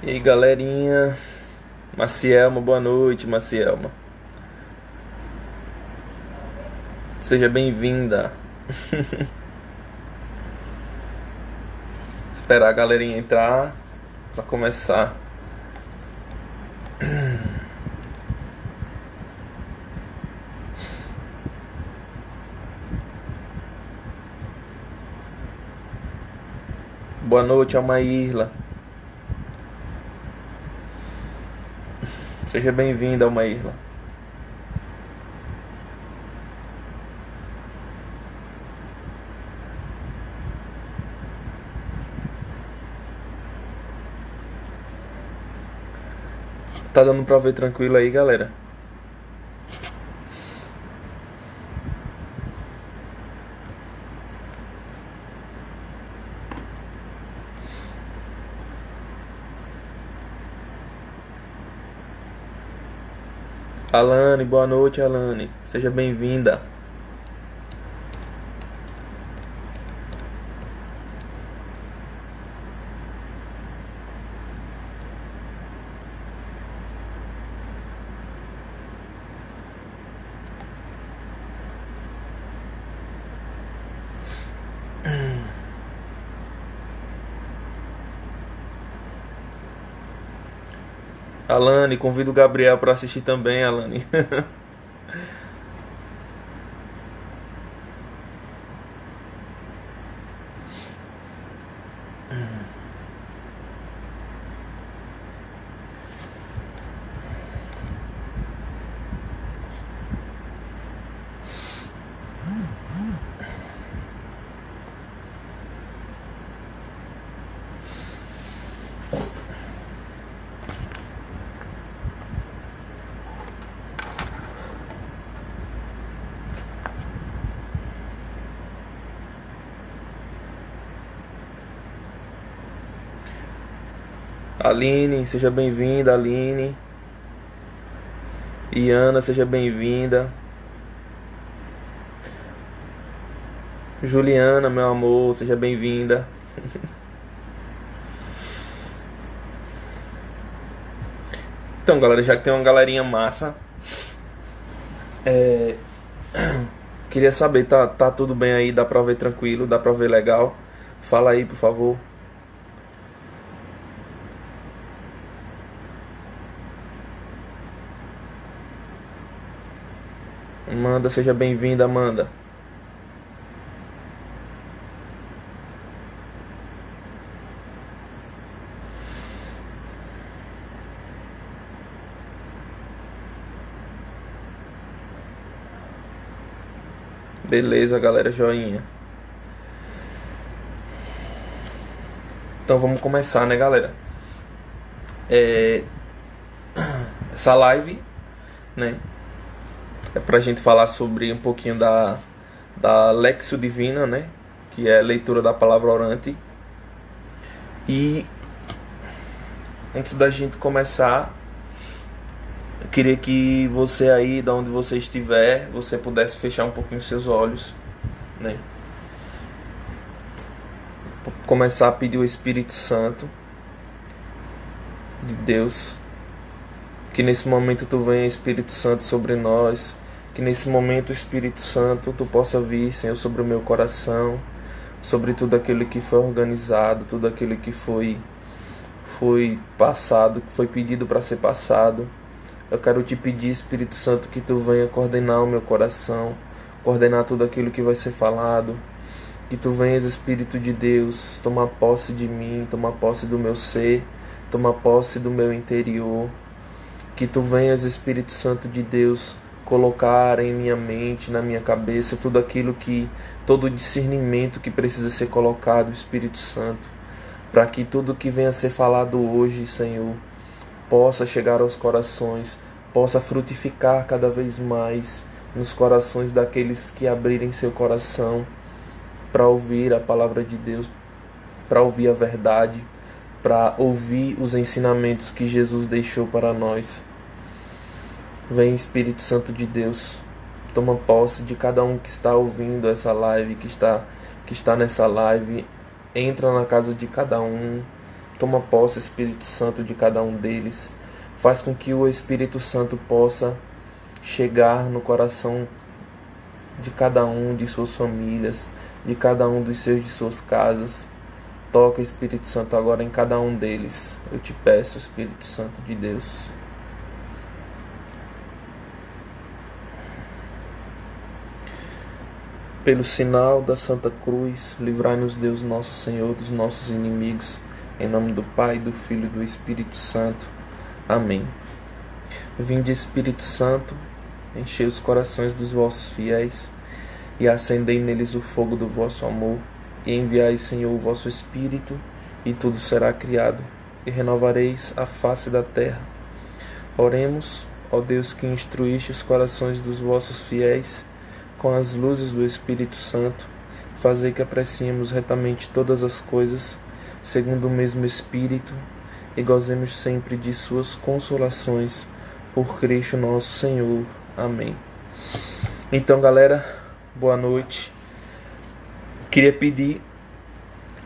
E aí, galerinha, Macielma, boa noite, Macielma. Seja bem-vinda. Esperar a galerinha entrar para começar. Boa noite, Almaírla. Seja bem-vinda, Almaírla. Tá dando pra ver tranquilo aí, galera? Alane, boa noite, Alane. Seja bem-vinda. Alane, convido o Gabriel para assistir também, Alane. Aline, seja bem-vinda, Aline. Iana, seja bem-vinda. Juliana, meu amor, seja bem-vinda. Então, galera, já que tem uma galerinha massa, queria saber, tá tudo bem aí? Dá pra ver tranquilo? Dá pra ver legal? Fala aí, por favor. Amanda, seja bem-vinda, Amanda. Beleza, galera, joinha. Então vamos começar, né, galera? Essa live, né, é pra gente falar sobre um pouquinho da Lexio Divina, né, que é a leitura da palavra orante. E antes da gente começar, eu queria que você aí, de onde você estiver, você pudesse fechar um pouquinho seus olhos, né? Começar a pedir o Espírito Santo de Deus, que nesse momento tu venha, Espírito Santo, sobre nós, que nesse momento, Espírito Santo, tu possa vir, Senhor, sobre o meu coração, sobre tudo aquilo que foi organizado, tudo aquilo que foi passado, que foi pedido para ser passado. Eu quero te pedir, Espírito Santo, que tu venha coordenar o meu coração, coordenar tudo aquilo que vai ser falado, que tu venhas, Espírito de Deus, tomar posse de mim, tomar posse do meu ser, tomar posse do meu interior, que tu venhas, Espírito Santo de Deus, colocar em minha mente, na minha cabeça, todo o discernimento que precisa ser colocado, Espírito Santo, para que tudo que venha a ser falado hoje, Senhor, possa chegar aos corações, possa frutificar cada vez mais nos corações daqueles que abrirem seu coração para ouvir a palavra de Deus, para ouvir a verdade, para ouvir os ensinamentos que Jesus deixou para nós. Vem, Espírito Santo de Deus, toma posse de cada um que está ouvindo essa live, que está nessa live, entra na casa de cada um, toma posse, Espírito Santo, de cada um deles, faz com que o Espírito Santo possa chegar no coração de cada um de suas famílias, de cada um dos seus, de suas casas. Toca, Espírito Santo, agora em cada um deles. Eu te peço, Espírito Santo de Deus. Pelo sinal da Santa Cruz, livrai-nos Deus nosso Senhor dos nossos inimigos. Em nome do Pai, do Filho e do Espírito Santo. Amém. Vinde, Espírito Santo, enchei os corações dos vossos fiéis e acendei neles o fogo do vosso amor. E enviai, Senhor, o vosso Espírito, e tudo será criado, e renovareis a face da terra. Oremos, ó Deus, que instruíste os corações dos vossos fiéis com as luzes do Espírito Santo, fazei que apreciemos retamente todas as coisas, segundo o mesmo Espírito, e gozemos sempre de suas consolações, por Cristo nosso Senhor. Amém. Então, galera, boa noite. Queria pedir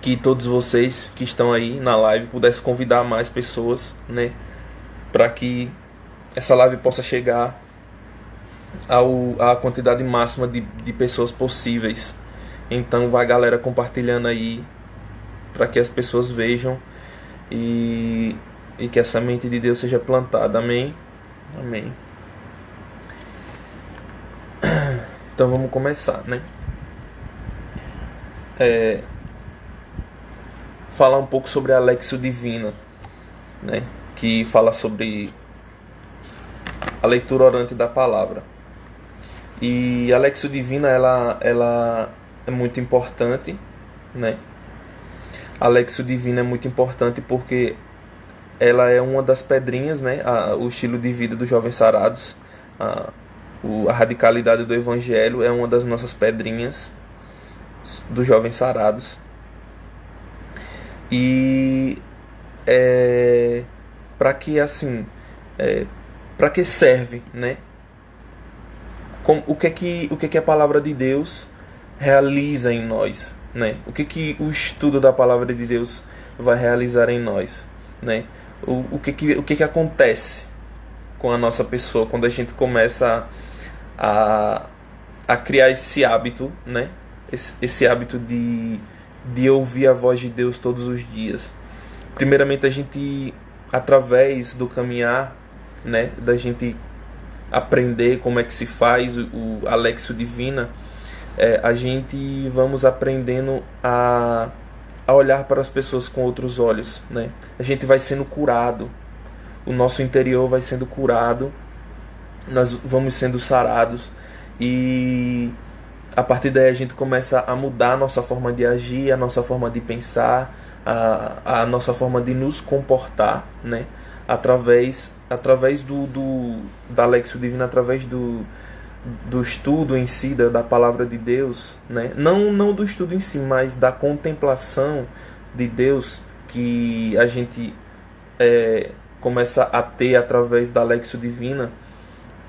que todos vocês que estão aí na live pudessem convidar mais pessoas, né, para que essa live possa chegar à quantidade máxima de pessoas possíveis. Então vai, galera, compartilhando aí para que as pessoas vejam e que a semente de Deus seja plantada. Amém? Amém. Então vamos começar, né? Falar um pouco sobre a Lexio Divina, né? Que fala sobre a leitura orante da palavra. E a Lexio Divina ela é muito importante, né? A Lexio Divina é muito importante porque ela é uma das pedrinhas, né? O estilo de vida dos jovens sarados, a radicalidade do Evangelho é uma das nossas pedrinhas dos jovens sarados. E para que para que serve, né? O que é que a palavra de Deus realiza em nós, né? O que o estudo da palavra de Deus vai realizar em nós, né? O que acontece com a nossa pessoa quando a gente começa a criar esse hábito, né? Esse hábito de ouvir a voz de Deus todos os dias. Primeiramente, a gente, através do caminhar, né, da gente aprender como é que se faz a Lexio Divina, a gente vamos aprendendo a olhar para as pessoas com outros olhos, né? A gente vai sendo curado, o nosso interior vai sendo curado, nós vamos sendo sarados, e a partir daí a gente começa a mudar a nossa forma de agir, a nossa forma de pensar, a nossa forma de nos comportar, né? Através da Lexio Divina, através do estudo em si, da palavra de Deus, né? Não do estudo em si, mas da contemplação de Deus que a gente começa a ter através da Lexio Divina.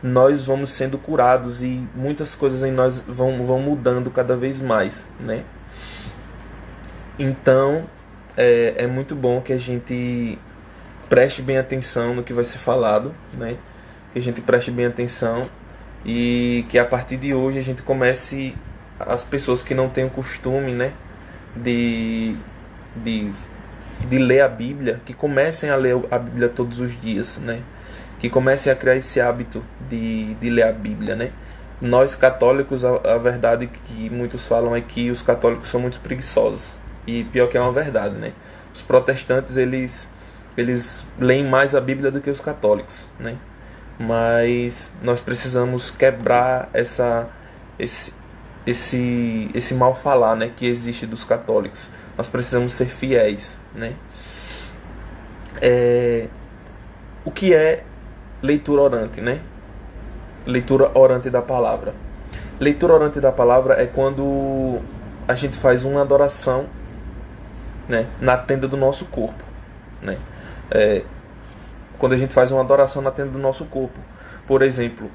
Nós vamos sendo curados e muitas coisas em nós vão mudando cada vez mais, né? Então, é muito bom que a gente preste bem atenção no que vai ser falado, né? Que a gente preste bem atenção e que a partir de hoje a gente comece, as pessoas que não têm o costume, né, de ler a Bíblia, que comecem a ler a Bíblia todos os dias, né? Que comecem a criar esse hábito de ler a Bíblia, né? Nós católicos, a verdade que muitos falam é que os católicos são muito preguiçosos, e pior que é uma verdade, né? Os protestantes, eles leem mais a Bíblia do que os católicos, né? mas nós precisamos quebrar esse mal falar, né, que existe dos católicos. Nós precisamos ser fiéis, né? O que é leitura orante, né? Leitura orante da palavra. Leitura orante da palavra é quando a gente faz uma adoração, né, na tenda do nosso corpo, né? Quando a gente faz uma adoração na tenda do nosso corpo. Por exemplo,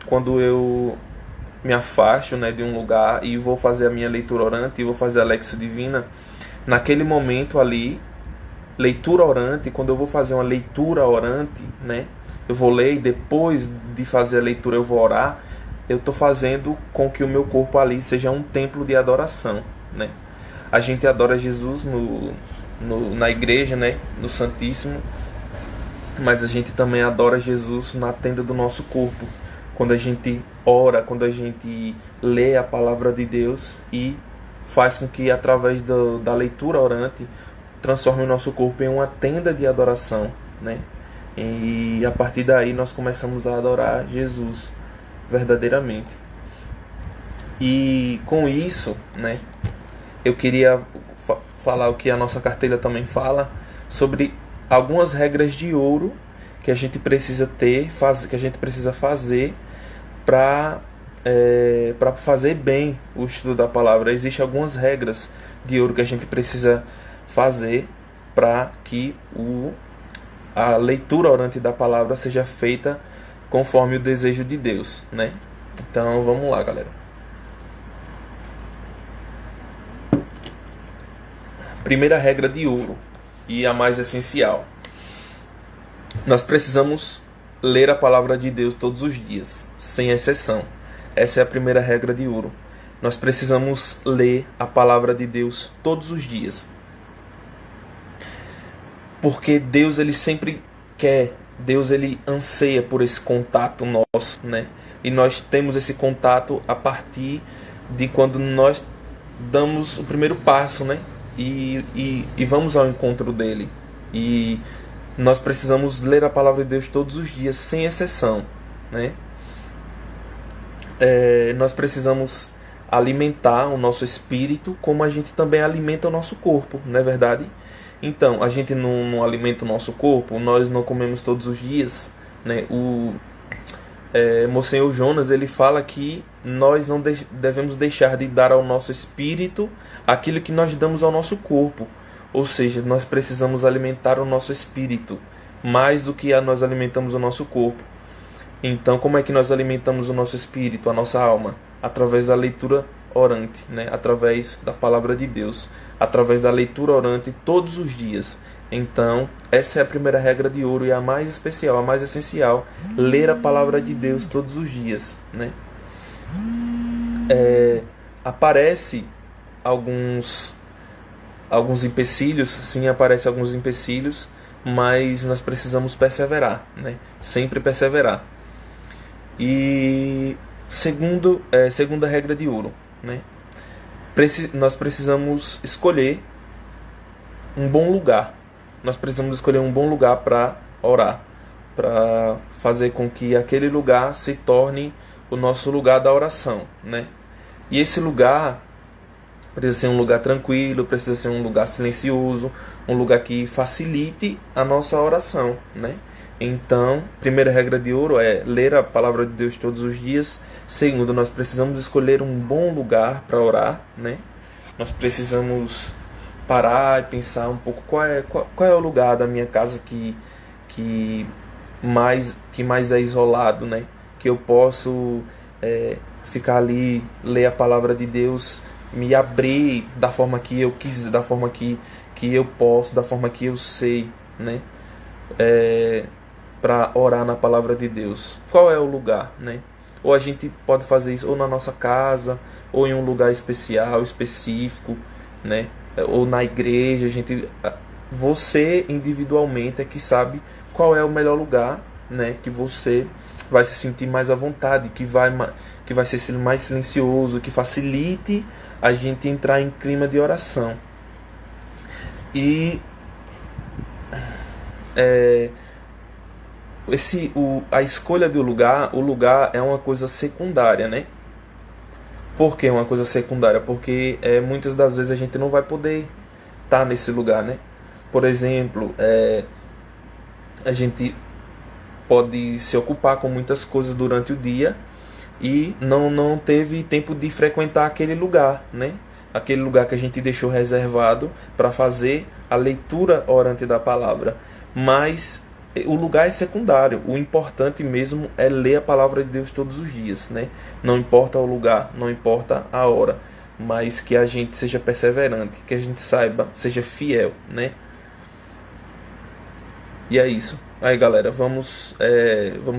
quando eu me afasto, né, de um lugar e vou fazer a minha leitura orante, e vou fazer a Lexio Divina, naquele momento ali, leitura orante, quando eu vou fazer uma leitura orante, né, eu vou ler e depois de fazer a leitura eu vou orar, eu estou fazendo com que o meu corpo ali seja um templo de adoração, né? A gente adora Jesus na igreja, né, no Santíssimo, mas a gente também adora Jesus na tenda do nosso corpo, quando a gente ora, quando a gente lê a palavra de Deus e faz com que através da leitura orante transforme o nosso corpo em uma tenda de adoração, né? E a partir daí nós começamos a adorar Jesus verdadeiramente. E com isso, né, eu queria falar o que a nossa carteira também fala sobre algumas regras de ouro que a gente precisa que a gente precisa fazer para fazer bem o estudo da palavra. Existem algumas regras de ouro que a gente precisa fazer para que a leitura orante da palavra seja feita conforme o desejo de Deus, né? Então vamos lá, galera. Primeira regra de ouro, e a mais essencial: nós precisamos ler a palavra de Deus todos os dias, sem exceção. Essa é a primeira regra de ouro. Nós precisamos ler a palavra de Deus todos os dias. Porque Deus, ele sempre quer, Deus, ele anseia por esse contato nosso, né? E nós temos esse contato a partir de quando nós damos o primeiro passo, né? E vamos ao encontro dele. E nós precisamos ler a palavra de Deus todos os dias, sem exceção, né? Nós precisamos alimentar o nosso espírito, como a gente também alimenta o nosso corpo, não é verdade? Então, a gente não alimenta o nosso corpo, nós não comemos todos os dias, né? Monsenhor Jonas, ele fala que nós não devemos deixar de dar ao nosso espírito aquilo que nós damos ao nosso corpo. Ou seja, nós precisamos alimentar o nosso espírito mais do que nós alimentamos o nosso corpo. Então, como é que nós alimentamos o nosso espírito, a nossa alma? Através da leitura orante, né? Através da palavra de Deus, através da leitura orante todos os dias. Então, essa é a primeira regra de ouro e a mais especial, a mais essencial: ler a palavra de Deus todos os dias, né? Aparece alguns empecilhos, sim, aparecem alguns empecilhos, mas nós precisamos perseverar, né? Sempre perseverar. E segunda regra de ouro, né? Nós precisamos escolher um bom lugar. Nós precisamos escolher um bom lugar para orar, para fazer com que aquele lugar se torne o nosso lugar da oração, né? E esse lugar precisa ser um lugar tranquilo, precisa ser um lugar silencioso, um lugar que facilite a nossa oração, né? Então, primeira regra de ouro é ler a palavra de Deus todos os dias. Segundo, nós precisamos escolher um bom lugar para orar, né? Nós precisamos parar e pensar um pouco qual é o lugar da minha casa que mais é isolado, né? Que eu posso ficar ali, ler a palavra de Deus, me abrir da forma que eu quiser, da forma que eu posso, da forma que eu sei, né? Para orar na palavra de Deus. Qual é o lugar, né? Ou a gente pode fazer isso ou na nossa casa, ou em um lugar especial, específico, né? Ou na igreja. Você individualmente é que sabe qual é o melhor lugar, né? Que você vai se sentir mais à vontade, que vai ser mais silencioso, que facilite a gente entrar em clima de oração. E a escolha do lugar, o lugar é uma coisa secundária, né? Por que uma coisa secundária? Porque muitas das vezes a gente não vai poder estar nesse lugar, né? Por exemplo, a gente pode se ocupar com muitas coisas durante o dia e não teve tempo de frequentar aquele lugar, né? Aquele lugar que a gente deixou reservado para fazer a leitura orante da palavra. Mas o lugar é secundário. O importante mesmo é ler a palavra de Deus todos os dias, né? Não importa o lugar, não importa a hora, mas que a gente seja perseverante, que a gente saiba, seja fiel, né? E é isso. Aí, galera, vamos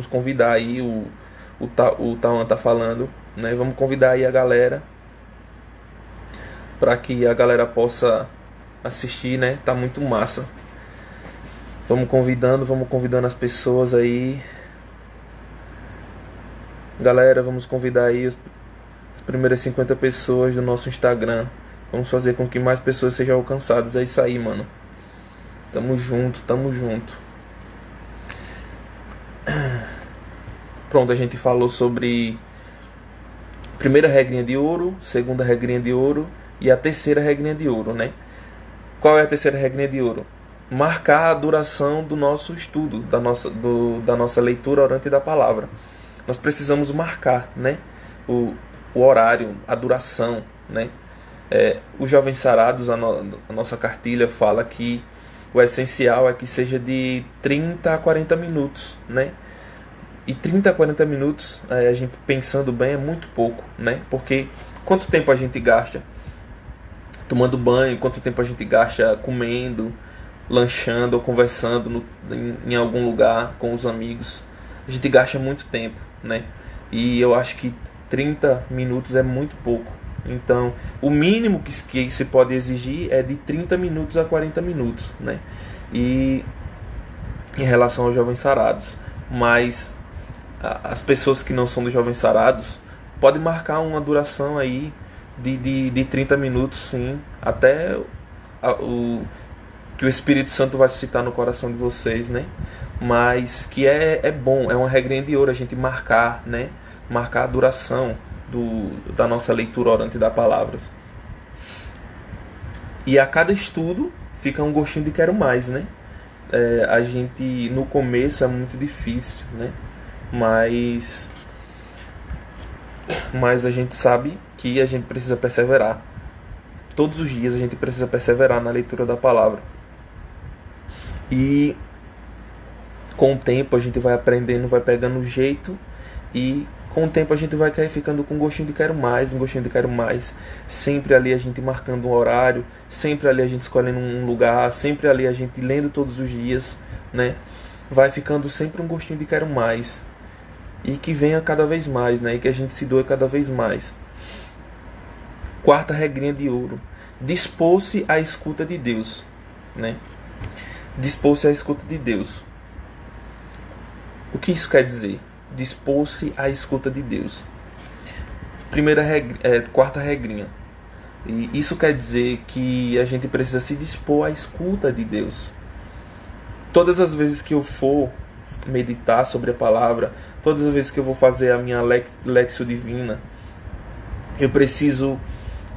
convidar aí o Tawan tá falando, né? Vamos convidar aí a galera para que a galera possa assistir, né? Tá muito massa. Vamos convidando as pessoas aí. Galera, vamos convidar aí as primeiras 50 pessoas do nosso Instagram. Vamos fazer com que mais pessoas sejam alcançadas. É isso aí, mano. Tamo junto, tamo junto. Pronto, a gente falou sobre primeira regrinha de ouro, segunda regrinha de ouro e a terceira regrinha de ouro, né? Qual é a terceira regrinha de ouro? Marcar a duração do nosso estudo, da nossa leitura orante da palavra. Nós precisamos marcar, né? O horário, a duração, né? Os Jovens Sarados, a nossa cartilha fala que o essencial é que seja de 30 a 40 minutos, né? E 30 a 40 minutos, a gente pensando bem, é muito pouco, né? Porque quanto tempo a gente gasta tomando banho, quanto tempo a gente gasta comendo, lanchando ou conversando em algum lugar com os amigos. A gente gasta muito tempo, né? E eu acho que 30 minutos é muito pouco. Então, o mínimo que se pode exigir é de 30 minutos a 40 minutos, né? E em relação aos Jovens Sarados. Mas as pessoas que não são dos Jovens Sarados podem marcar uma duração aí de 30 minutos, sim, até que o Espírito Santo vai suscitar no coração de vocês, né? Mas que é bom, é uma regrinha de ouro a gente marcar, né? Marcar a duração da nossa leitura orante da palavra. E a cada estudo fica um gostinho de quero mais, né? A gente, no começo é muito difícil, né? Mas a gente sabe que a gente precisa perseverar. Todos os dias a gente precisa perseverar na leitura da palavra. E com o tempo a gente vai aprendendo, vai pegando o jeito, e com o tempo a gente vai ficando com um gostinho de quero mais, um gostinho de quero mais. Sempre ali a gente marcando um horário, sempre ali a gente escolhendo um lugar, sempre ali a gente lendo todos os dias, né? Vai ficando sempre um gostinho de quero mais. E que venha cada vez mais, né? E que a gente se doe cada vez mais. Quarta regrinha de ouro: dispor-se à escuta de Deus, né? Dispor-se à escuta de Deus. O que isso quer dizer? Dispor-se à escuta de Deus. Quarta regrinha. E isso quer dizer que a gente precisa se dispor à escuta de Deus. Todas as vezes que eu for meditar sobre a palavra, todas as vezes que eu vou fazer a minha Lexio Divina, eu preciso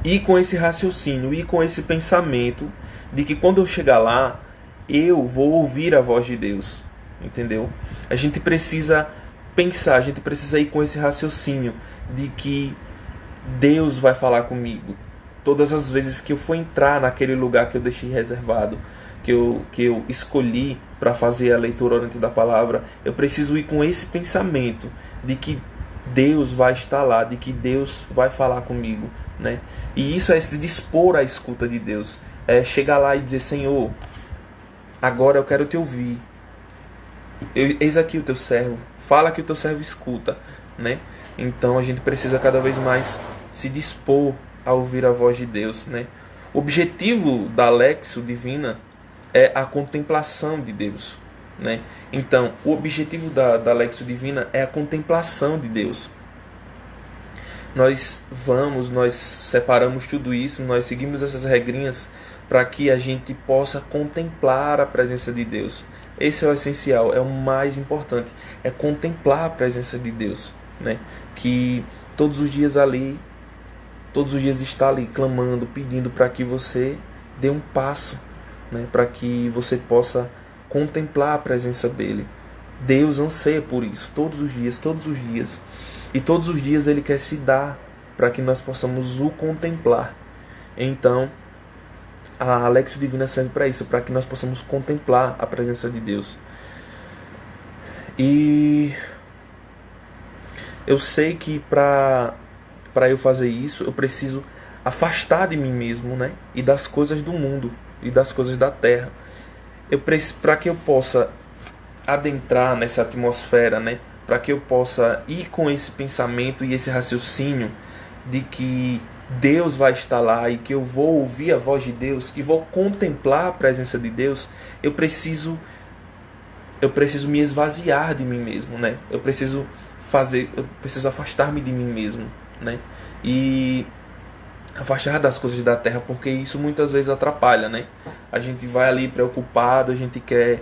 ir com esse raciocínio, ir com esse pensamento de que quando eu chegar lá, eu vou ouvir a voz de Deus, entendeu? A gente precisa pensar, a gente precisa ir com esse raciocínio de que Deus vai falar comigo. Todas as vezes que eu for entrar naquele lugar que eu deixei reservado, que eu escolhi para fazer a leitura orante da palavra, eu preciso ir com esse pensamento de que Deus vai estar lá, de que Deus vai falar comigo, né? E isso é se dispor à escuta de Deus, é chegar lá e dizer: Senhor, agora eu quero te ouvir, eis aqui o teu servo, fala que o teu servo escuta, né? Então a gente precisa cada vez mais se dispor a ouvir a voz de Deus, né? O objetivo da Lexio Divina é a contemplação de Deus, né? Então, o objetivo da Lexio Divina é a contemplação de Deus. Nós separamos tudo isso, nós seguimos essas regrinhas para que a gente possa contemplar a presença de Deus. Esse é o essencial, é o mais importante, é contemplar a presença de Deus, né? Que todos os dias ali, todos os dias está ali clamando, pedindo para que você dê um passo, né? Para que você possa contemplar a presença dele. Deus anseia por isso, todos os dias, todos os dias. E todos os dias ele quer se dar para que nós possamos o contemplar. Então, a Lexio Divina serve para isso, para que nós possamos contemplar a presença de Deus. E eu sei que para eu fazer isso, eu preciso afastar de mim mesmo, né? E das coisas do mundo, e das coisas da terra. Para que eu possa adentrar nessa atmosfera, né? Para que eu possa ir com esse pensamento e esse raciocínio de que Deus vai estar lá e que eu vou ouvir a voz de Deus, que vou contemplar a presença de Deus, eu preciso me esvaziar de mim mesmo, né? Eu preciso afastar-me de mim mesmo, né? E afastar das coisas da terra, porque isso muitas vezes atrapalha, né? A gente vai ali preocupado, a gente quer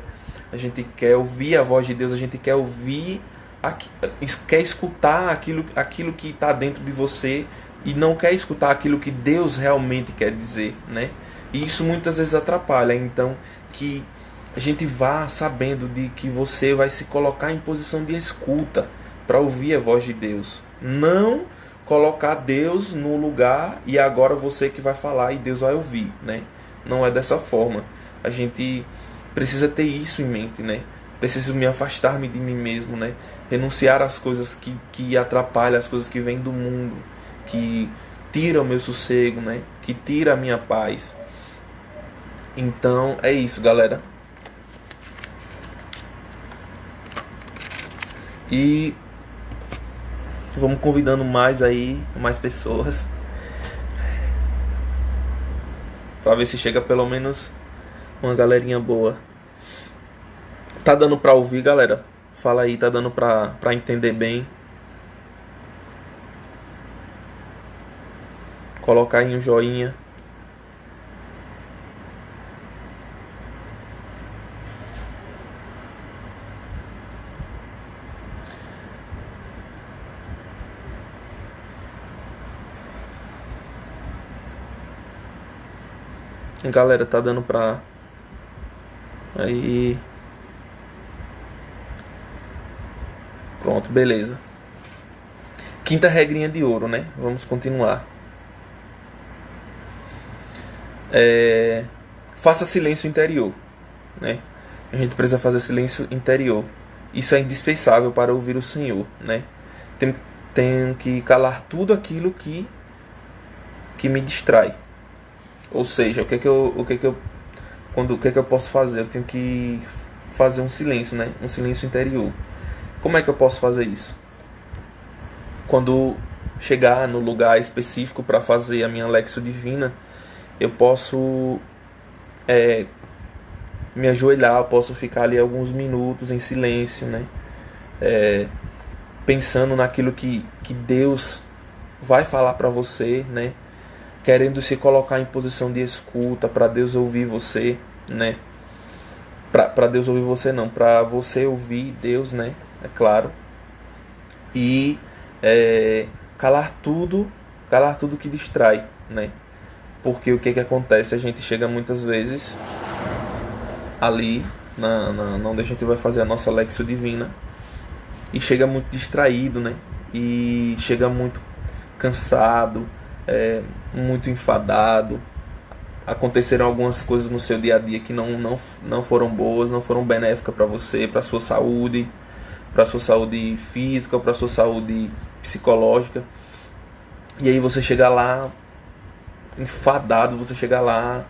ouvir a voz de Deus, a gente quer ouvir, quer escutar aquilo que está dentro de você e não quer escutar aquilo que Deus realmente quer dizer, né? E isso muitas vezes atrapalha. Então, que a gente vá sabendo de que você vai se colocar em posição de escuta para ouvir a voz de Deus. Não colocar Deus no lugar e agora você que vai falar e Deus vai ouvir, né? Não é dessa forma. A gente precisa ter isso em mente, né? Preciso me afastar-me de mim mesmo, né? Renunciar às coisas que atrapalham, as coisas que vêm do mundo, que tiram o meu sossego, né? Que tira a minha paz. Então é isso, galera. E vamos convidando mais pessoas, para ver se chega pelo menos uma galerinha boa. Tá dando pra ouvir, galera? Fala aí, tá dando pra entender bem? Colocar aí um joinha. Galera, tá dando pra... Aí... Pronto, beleza. Quinta regrinha de ouro, né? Vamos continuar. Faça silêncio interior, né? A gente precisa fazer silêncio interior. Isso é indispensável para ouvir o Senhor, né? Tem que calar tudo aquilo que me distrai. Ou seja, o que eu posso fazer? Eu tenho que fazer um silêncio, né? Um silêncio interior. Como é que eu posso fazer isso? Quando chegar no lugar específico para fazer a minha Lexio Divina, eu posso me ajoelhar, eu posso ficar ali alguns minutos em silêncio, né? Pensando naquilo que Deus vai falar para você, né? Querendo se colocar em posição de escuta para Deus ouvir você, né? Para Deus ouvir você não, para você ouvir Deus, né? É claro. E calar tudo que distrai, né? Porque o que acontece? A gente chega muitas vezes ali onde a gente vai fazer a nossa Lexio Divina e chega muito distraído, né? E chega muito cansado, muito enfadado. Aconteceram algumas coisas no seu dia a dia que não foram boas, não foram benéficas para você, para sua saúde física, para sua saúde psicológica. E aí você chega lá enfadado, você chega lá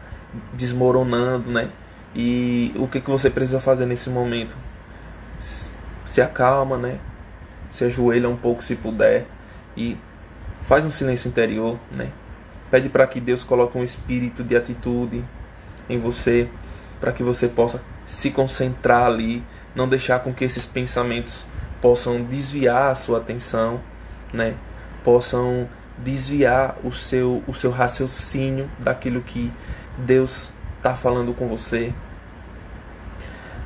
desmoronando, né? E o que você precisa fazer nesse momento? Se acalma, né? Se ajoelha um pouco se puder e faz um silêncio interior, né? Pede para que Deus coloque um espírito de atitude em você, para que você possa se concentrar ali, não deixar com que esses pensamentos possam desviar a sua atenção, né? Possam desviar o seu raciocínio daquilo que Deus está falando com você.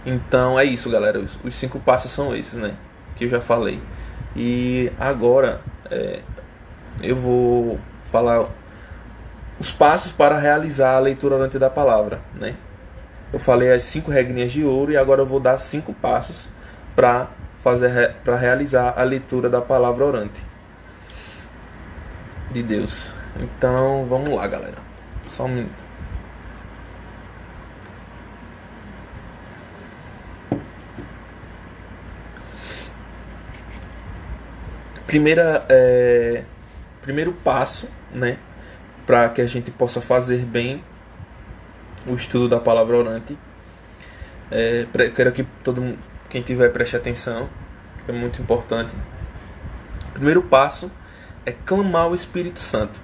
Então é isso, galera. Os 5 passos são esses, né? Que eu já falei. E agora eu vou falar os passos para realizar a leitura orante da palavra, né? Eu falei as 5 regrinhas de ouro e agora eu vou dar 5 passos para realizar a leitura da palavra orante de Deus. Então vamos lá, galera. Só um minuto. Primeiro passo, né, para que a gente possa fazer bem o estudo da palavra orante. Quero que todo mundo, quem tiver, preste atenção, é muito importante. Primeiro passo é clamar o Espírito Santo.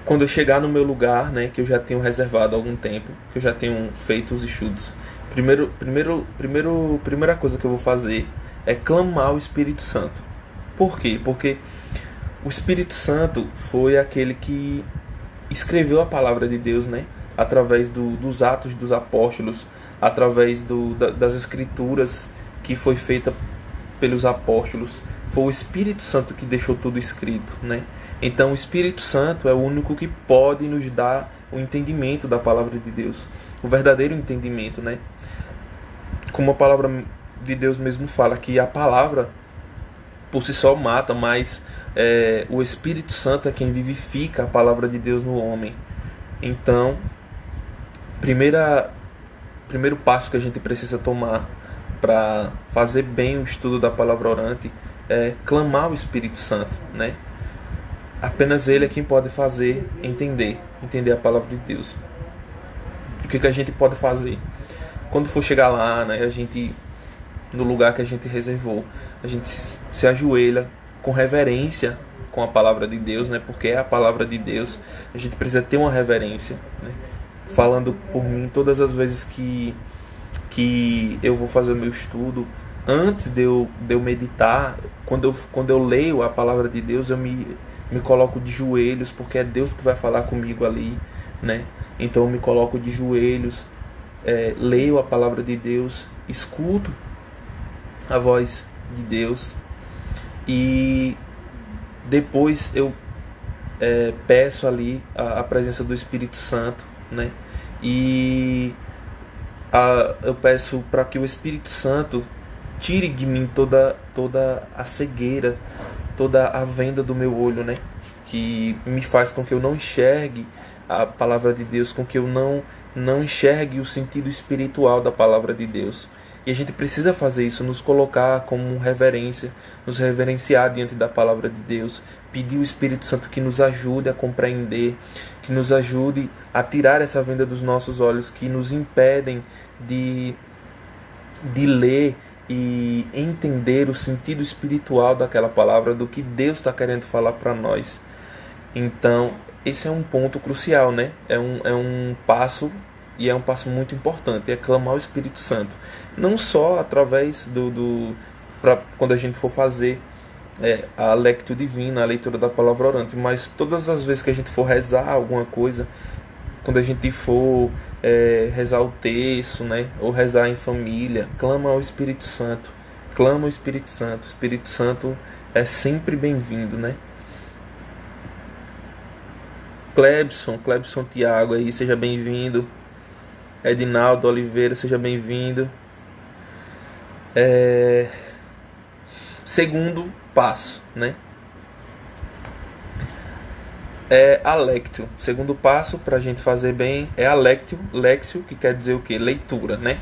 Quando eu chegar no meu lugar, né, que eu já tenho reservado há algum tempo, que eu já tenho feito os estudos, primeira coisa que eu vou fazer é clamar o Espírito Santo. Por quê? Porque o Espírito Santo foi aquele que escreveu a palavra de Deus, né? Através dos Atos dos Apóstolos, através das Escrituras que foi feita pelos apóstolos. Foi o Espírito Santo que deixou tudo escrito, né? Então o Espírito Santo é o único que pode nos dar o entendimento da palavra de Deus, o verdadeiro entendimento, né? Como a palavra de Deus mesmo fala, que a palavra por si só mata, mas o Espírito Santo é quem vivifica a palavra de Deus no homem. Então, primeiro passo que a gente precisa tomar para fazer bem o estudo da palavra orante é clamar o Espírito Santo, né? Apenas Ele é quem pode fazer entender a palavra de Deus. O que a gente pode fazer? Quando for chegar lá, né, no lugar que a gente reservou, a gente se ajoelha com reverência com a palavra de Deus, né? Porque é a palavra de Deus. A gente precisa ter uma reverência, né? Falando por mim, todas as vezes que eu vou fazer o meu estudo, antes de eu meditar, quando eu leio a palavra de Deus, eu me coloco de joelhos, porque é Deus que vai falar comigo ali, né? Então eu me coloco de joelhos, leio a palavra de Deus, escuto a voz de Deus e depois eu peço ali a presença do Espírito Santo, né? E eu peço para que o Espírito Santo tire de mim toda a cegueira, toda a venda do meu olho, né? Que me faz com que eu não enxergue a palavra de Deus, com que eu não enxergue o sentido espiritual da palavra de Deus. E a gente precisa fazer isso, nos colocar como reverência, nos reverenciar diante da palavra de Deus, pedir o Espírito Santo que nos ajude a compreender, que nos ajude a tirar essa venda dos nossos olhos, que nos impedem de ler e entender o sentido espiritual daquela palavra, do que Deus está querendo falar para nós. Então, esse é um ponto crucial, né? É um passo, e é um passo muito importante, é clamar o Espírito Santo. Não só através quando a gente for fazer a lectio divina, a leitura da palavra orante, mas todas as vezes que a gente for rezar alguma coisa, quando a gente for rezar o terço, né, ou rezar em família, clama ao Espírito Santo. Clama ao Espírito Santo. O Espírito Santo é sempre bem-vindo, né? Clebson Tiago aí, seja bem-vindo. Edinaldo Oliveira, seja bem-vindo. Segundo passo, né? É a lectio. Segundo passo para a gente fazer bem é a lectio, que quer dizer o quê? Leitura, né?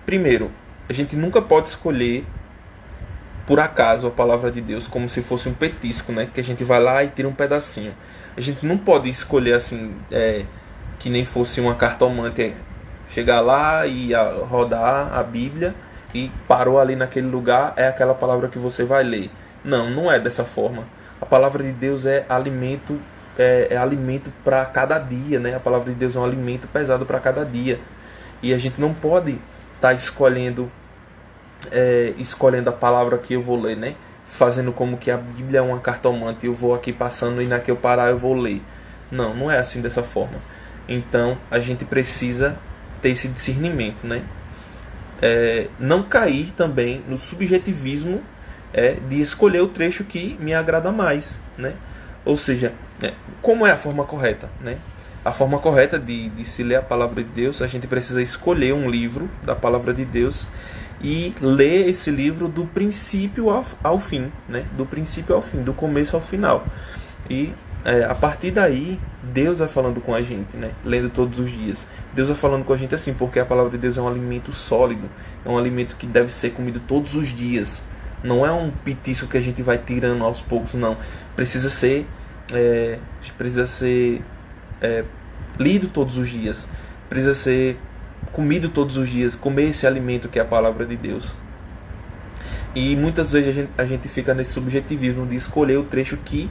Primeiro, a gente nunca pode escolher por acaso a palavra de Deus como se fosse um petisco, né? Que a gente vai lá e tira um pedacinho. A gente não pode escolher assim, que nem fosse uma cartomante, chegar lá e rodar a Bíblia e parou ali naquele lugar, é aquela palavra que você vai ler. Não é dessa forma. A palavra de Deus é alimento, alimento para cada dia, né? A palavra de Deus é um alimento pesado para cada dia. E a gente não pode estar escolhendo a palavra que eu vou ler, né? Fazendo como que a Bíblia é uma cartomante, eu vou aqui passando e na que eu parar eu vou ler. Não é assim dessa forma. Então a gente precisa ter esse discernimento, né? Não cair também no subjetivismo de escolher o trecho que me agrada mais, né? Ou seja, como é a forma correta, né? A forma correta de se ler a palavra de Deus, a gente precisa escolher um livro da palavra de Deus e ler esse livro do princípio ao fim, né? Do princípio ao fim, do começo ao final. E a partir daí, Deus vai falando com a gente, né? Lendo todos os dias. Deus vai falando com a gente assim, porque a palavra de Deus é um alimento sólido, é um alimento que deve ser comido todos os dias. Não é um petisco que a gente vai tirando aos poucos, não. Precisa ser lido todos os dias. Precisa ser comido todos os dias, comer esse alimento que é a palavra de Deus. E muitas vezes a gente fica nesse subjetivismo de escolher o trecho que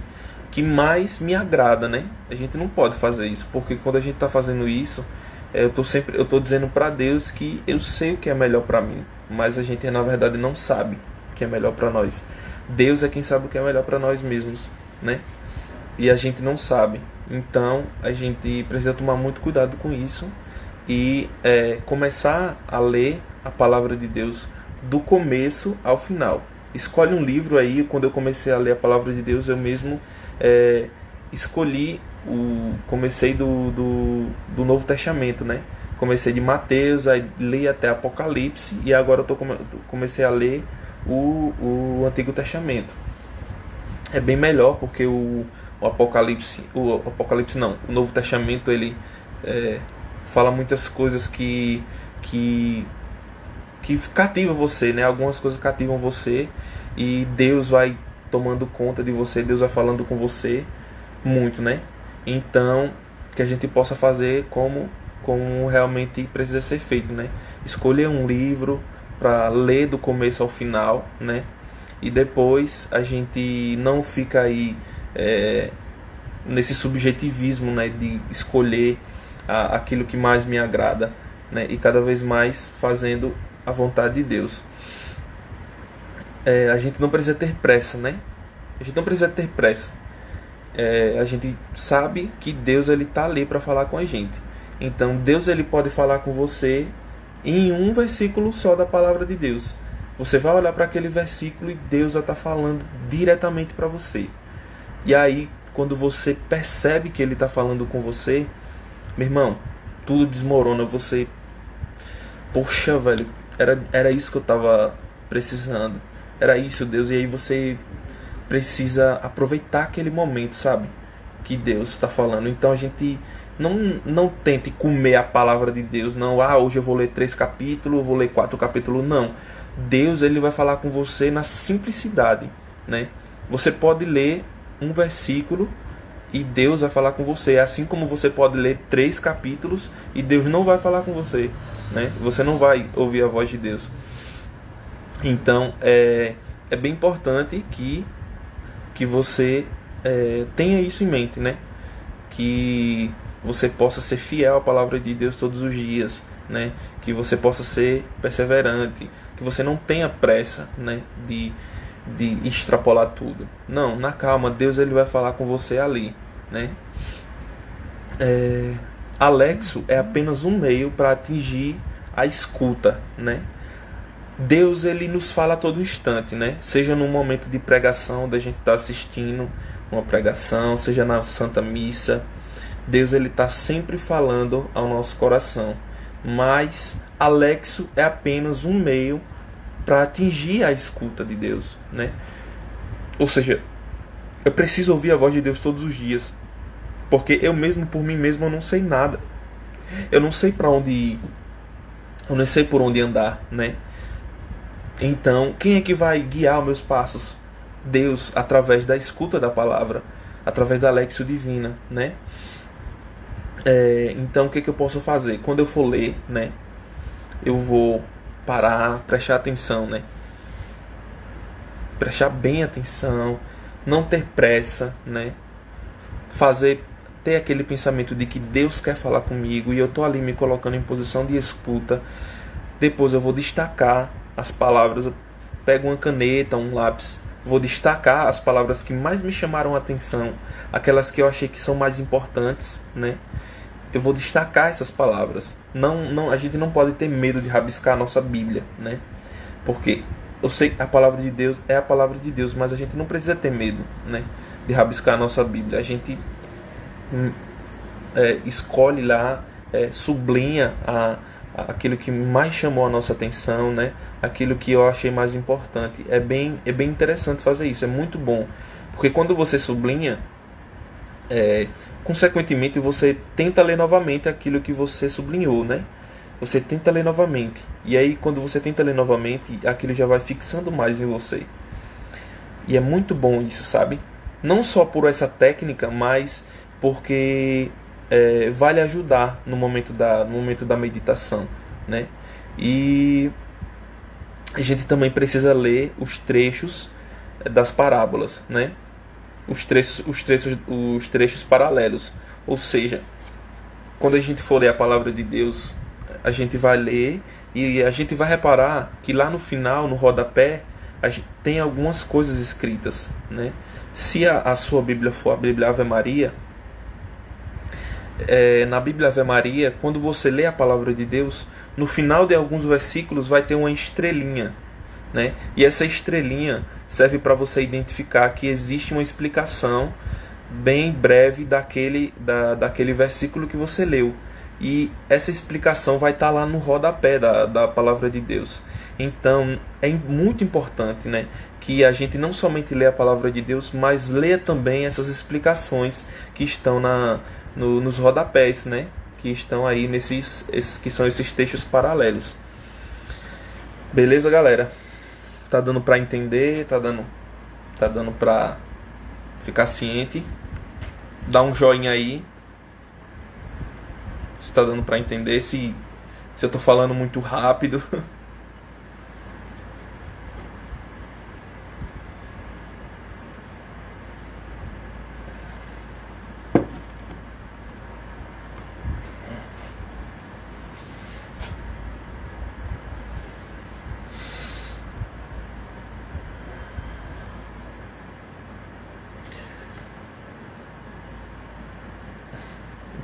mais me agrada, né? A gente não pode fazer isso, porque quando a gente está fazendo isso, eu tô dizendo para Deus que eu sei o que é melhor para mim, mas a gente na verdade não sabe o que é melhor para nós. Deus é quem sabe o que é melhor para nós mesmos, né? E a gente não sabe. Então a gente precisa tomar muito cuidado com isso e começar a ler a palavra de Deus do começo ao final. Escolhe um livro aí. Quando eu comecei a ler a palavra de Deus, eu mesmo comecei do Novo Testamento, né? Comecei de Mateus, aí li até Apocalipse, e agora comecei a ler o Antigo Testamento. É bem melhor, porque o Novo Testamento, ele fala muitas coisas que cativam você, né? Algumas coisas cativam você e Deus vai tomando conta de você, Deus vai falando com você muito, né? Então, que a gente possa fazer como realmente precisa ser feito, né? Escolher um livro para ler do começo ao final, né? E depois a gente não fica aí nesse subjetivismo, né? De escolher aquilo que mais me agrada, né? E cada vez mais fazendo a vontade de Deus. A gente não precisa ter pressa, né? A gente não precisa ter pressa. A gente sabe que Deus ele tá ali para falar com a gente. Então Deus ele pode falar com você em um versículo só da palavra de Deus. Você vai olhar para aquele versículo e Deus já está falando diretamente para você. E aí, quando você percebe que ele está falando com você, meu irmão, tudo desmorona. Você, poxa, velho, era isso que eu estava precisando. Era isso, Deus. E aí você precisa aproveitar aquele momento, sabe? Que Deus está falando. Então a gente não tente comer a palavra de Deus. Não, hoje eu vou ler 3 capítulos, vou ler 4 capítulos. Não. Deus ele vai falar com você na simplicidade, né? Você pode ler um versículo e Deus vai falar com você. Assim como você pode ler 3 capítulos e Deus não vai falar com você, né? Você não vai ouvir a voz de Deus. Então é bem importante que você tenha isso em mente, né? Que você possa ser fiel à palavra de Deus todos os dias, né? Que você possa ser perseverante, que você não tenha pressa, né? De extrapolar tudo. Não, na calma, Deus ele vai falar com você ali, né? Alexo é apenas um meio para atingir a escuta, né? Deus ele nos fala a todo instante, né? Seja num momento de pregação, da gente estar assistindo uma pregação, seja na Santa Missa, Deus ele está sempre falando ao nosso coração. Mas Alexo é apenas um meio para atingir a escuta de Deus, né? Ou seja, eu preciso ouvir a voz de Deus todos os dias, porque eu mesmo por mim mesmo eu não sei nada. Eu não sei para onde ir. Eu não sei por onde andar, né? Então, quem é que vai guiar os meus passos? Deus, através da escuta da palavra, através da Lexio Divina, né? Então, o que eu posso fazer? Quando eu for ler, né? Eu vou parar, prestar atenção, né? Prestar bem atenção, não ter pressa, né? Ter aquele pensamento de que Deus quer falar comigo e eu tô ali me colocando em posição de escuta. Depois eu vou destacar as palavras, eu pego uma caneta, um lápis, vou destacar as palavras que mais me chamaram a atenção, aquelas que eu achei que são mais importantes, né? eu vou destacar essas palavras. A gente não pode ter medo de rabiscar a nossa Bíblia, né? Porque eu sei que a palavra de Deus é a palavra de Deus, mas a gente não precisa ter medo, né, de rabiscar a nossa Bíblia. A gente escolhe lá, sublinha aquilo que mais chamou a nossa atenção, né? Aquilo que eu achei mais importante. É bem interessante fazer isso, é muito bom. Porque quando você sublinha, consequentemente você tenta ler novamente aquilo que você sublinhou, né? Você tenta ler novamente. E aí quando você tenta ler novamente, aquilo já vai fixando mais em você. E é muito bom isso, sabe? Não só por essa técnica, mas porque vai lhe ajudar no momento da meditação, né? E a gente também precisa ler os trechos das parábolas, né? Os trechos paralelos. Ou seja, quando a gente for ler a palavra de Deus, a gente vai ler e a gente vai reparar que lá no final, no rodapé, tem algumas coisas escritas, né? Se a sua Bíblia for a Bíblia Ave Maria, na Bíblia Ave Maria, quando você lê a palavra de Deus, no final de alguns versículos vai ter uma estrelinha, né? E essa estrelinha serve para você identificar que existe uma explicação bem breve daquele versículo que você leu. E essa explicação vai estar lá no rodapé da palavra de Deus. Então é muito importante, né, que a gente não somente lê a palavra de Deus, mas leia também essas explicações que estão nos rodapés, né, que estão aí que são esses textos paralelos. Beleza, galera? Tá dando para entender? Tá dando para ficar ciente? Dá um joinha aí se tá dando para entender, se eu tô falando muito rápido.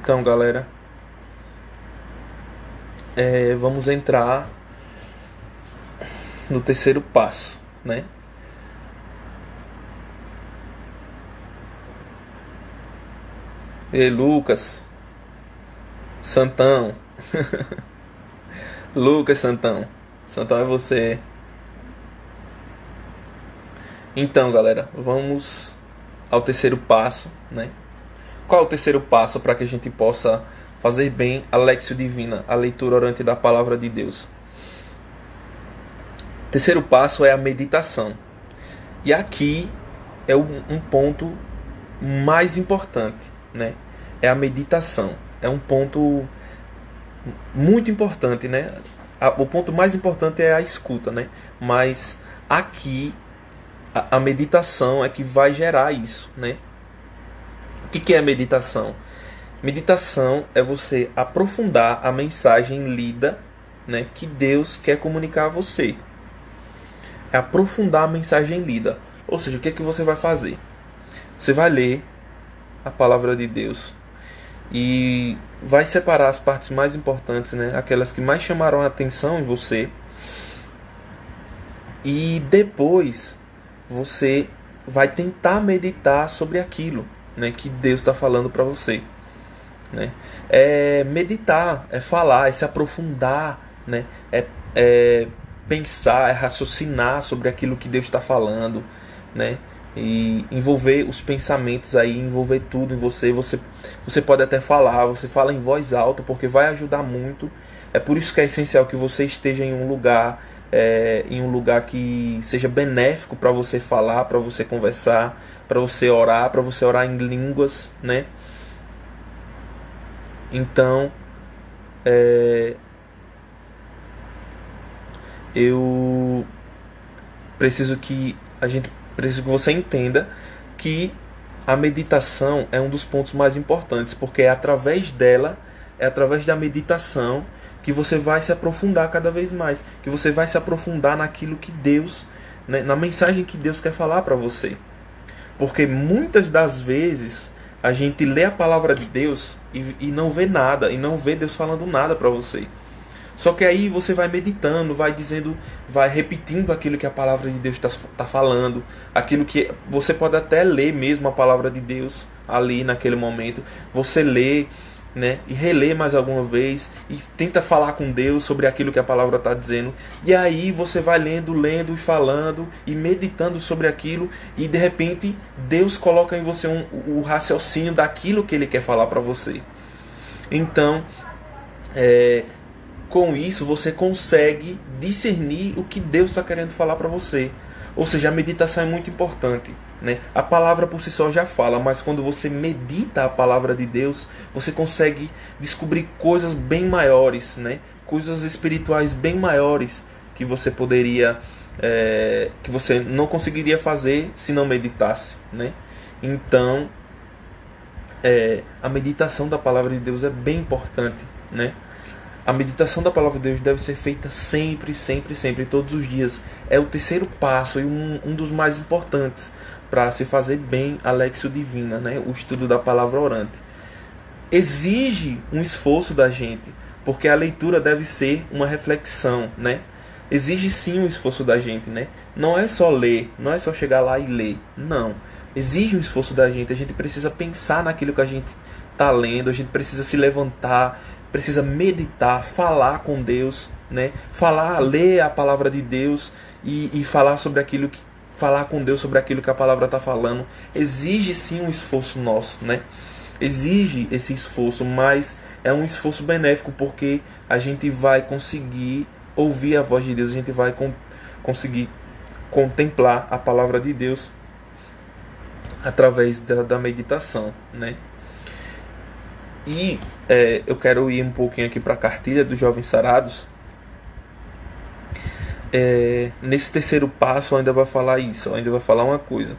Então, galera, vamos entrar no terceiro passo, né? E Lucas Santão. Lucas Santão. Santão é você. Então, galera, vamos ao terceiro passo, né? Qual é o terceiro passo para que a gente possa fazer bem a Lexio Divina, a leitura orante da palavra de Deus? O terceiro passo é a meditação. E aqui é um ponto mais importante, né? É a meditação. É um ponto muito importante, né? O ponto mais importante é a escuta, né? Mas aqui a meditação é que vai gerar isso, né? O que é meditação? Meditação é você aprofundar a mensagem lida, né, que Deus quer comunicar a você. É aprofundar a mensagem lida. Ou seja, o que você vai fazer? Você vai ler a palavra de Deus e vai separar as partes mais importantes, né, aquelas que mais chamaram a atenção em você. E depois você vai tentar meditar sobre aquilo, né, que Deus está falando para você, né? É meditar, é falar, é se aprofundar, né? É pensar, é raciocinar sobre aquilo que Deus está falando, né? E envolver os pensamentos aí, envolver tudo em você. Você pode até falar, você fala em voz alta, porque vai ajudar muito. É por isso que é essencial que você esteja em um lugar que seja benéfico para você falar, para você conversar, para você orar em línguas, né? Então, eu preciso que você entenda que a meditação é um dos pontos mais importantes, porque é através da meditação que você vai se aprofundar cada vez mais, que você vai se aprofundar naquilo que Deus, né, na mensagem que Deus quer falar para você. Porque muitas das vezes a gente lê a palavra de Deus e não vê nada, e não vê Deus falando nada para você. Só que aí você vai meditando, vai dizendo, vai repetindo aquilo que a palavra de Deus está falando, aquilo que você pode até ler mesmo a palavra de Deus ali naquele momento. Você lê, né, e relê mais alguma vez e tenta falar com Deus sobre aquilo que a palavra está dizendo. E aí você vai lendo e falando e meditando sobre aquilo, e de repente Deus coloca em você o raciocínio daquilo que Ele quer falar para você. Então, com isso você consegue discernir o que Deus está querendo falar para você. Ou seja, a meditação é muito importante, né? A palavra por si só já fala, mas quando você medita a palavra de Deus, você consegue descobrir coisas bem maiores, né? Coisas espirituais bem maiores que você poderia, que você não conseguiria fazer se não meditasse, né? Então, a meditação da palavra de Deus é bem importante, né? A meditação da palavra de Deus deve ser feita sempre, sempre, sempre, todos os dias. É o terceiro passo e um dos mais importantes para se fazer bem a Lexio Divina, né? O estudo da palavra orante. Exige um esforço da gente, porque a leitura deve ser uma reflexão, né? Exige sim um esforço da gente, né? Não é só ler, não é só chegar lá e ler, não. Exige um esforço da gente, a gente precisa pensar naquilo que a gente está lendo, a gente precisa se levantar, precisa meditar, falar com Deus, né? Ler a palavra de Deus e falar com Deus sobre aquilo que a palavra está falando. Exige sim um esforço nosso, né? Exige esse esforço, mas é um esforço benéfico, porque a gente vai conseguir ouvir a voz de Deus, a gente vai conseguir contemplar a palavra de Deus através da meditação, né? E eu quero ir um pouquinho aqui para a cartilha dos Jovens Sarados. Nesse terceiro passo ainda vai falar isso, ainda vai falar uma coisa.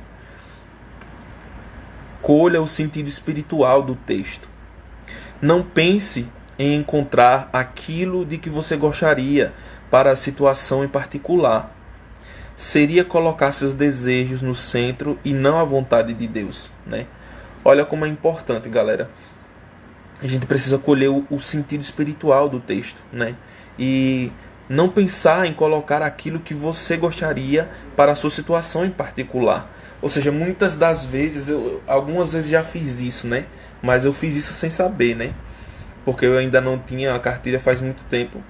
Colha o sentido espiritual do texto. Não pense em encontrar aquilo de que você gostaria para a situação em particular. Seria colocar seus desejos no centro e não a vontade de Deus, né? Olha como é importante, galera. A gente precisa colher o sentido espiritual do texto, né? E não pensar em colocar aquilo que você gostaria para a sua situação em particular. Ou seja, muitas das vezes, algumas vezes já fiz isso, né? Mas eu fiz isso sem saber, né? Porque eu ainda não tinha a cartilha faz muito tempo.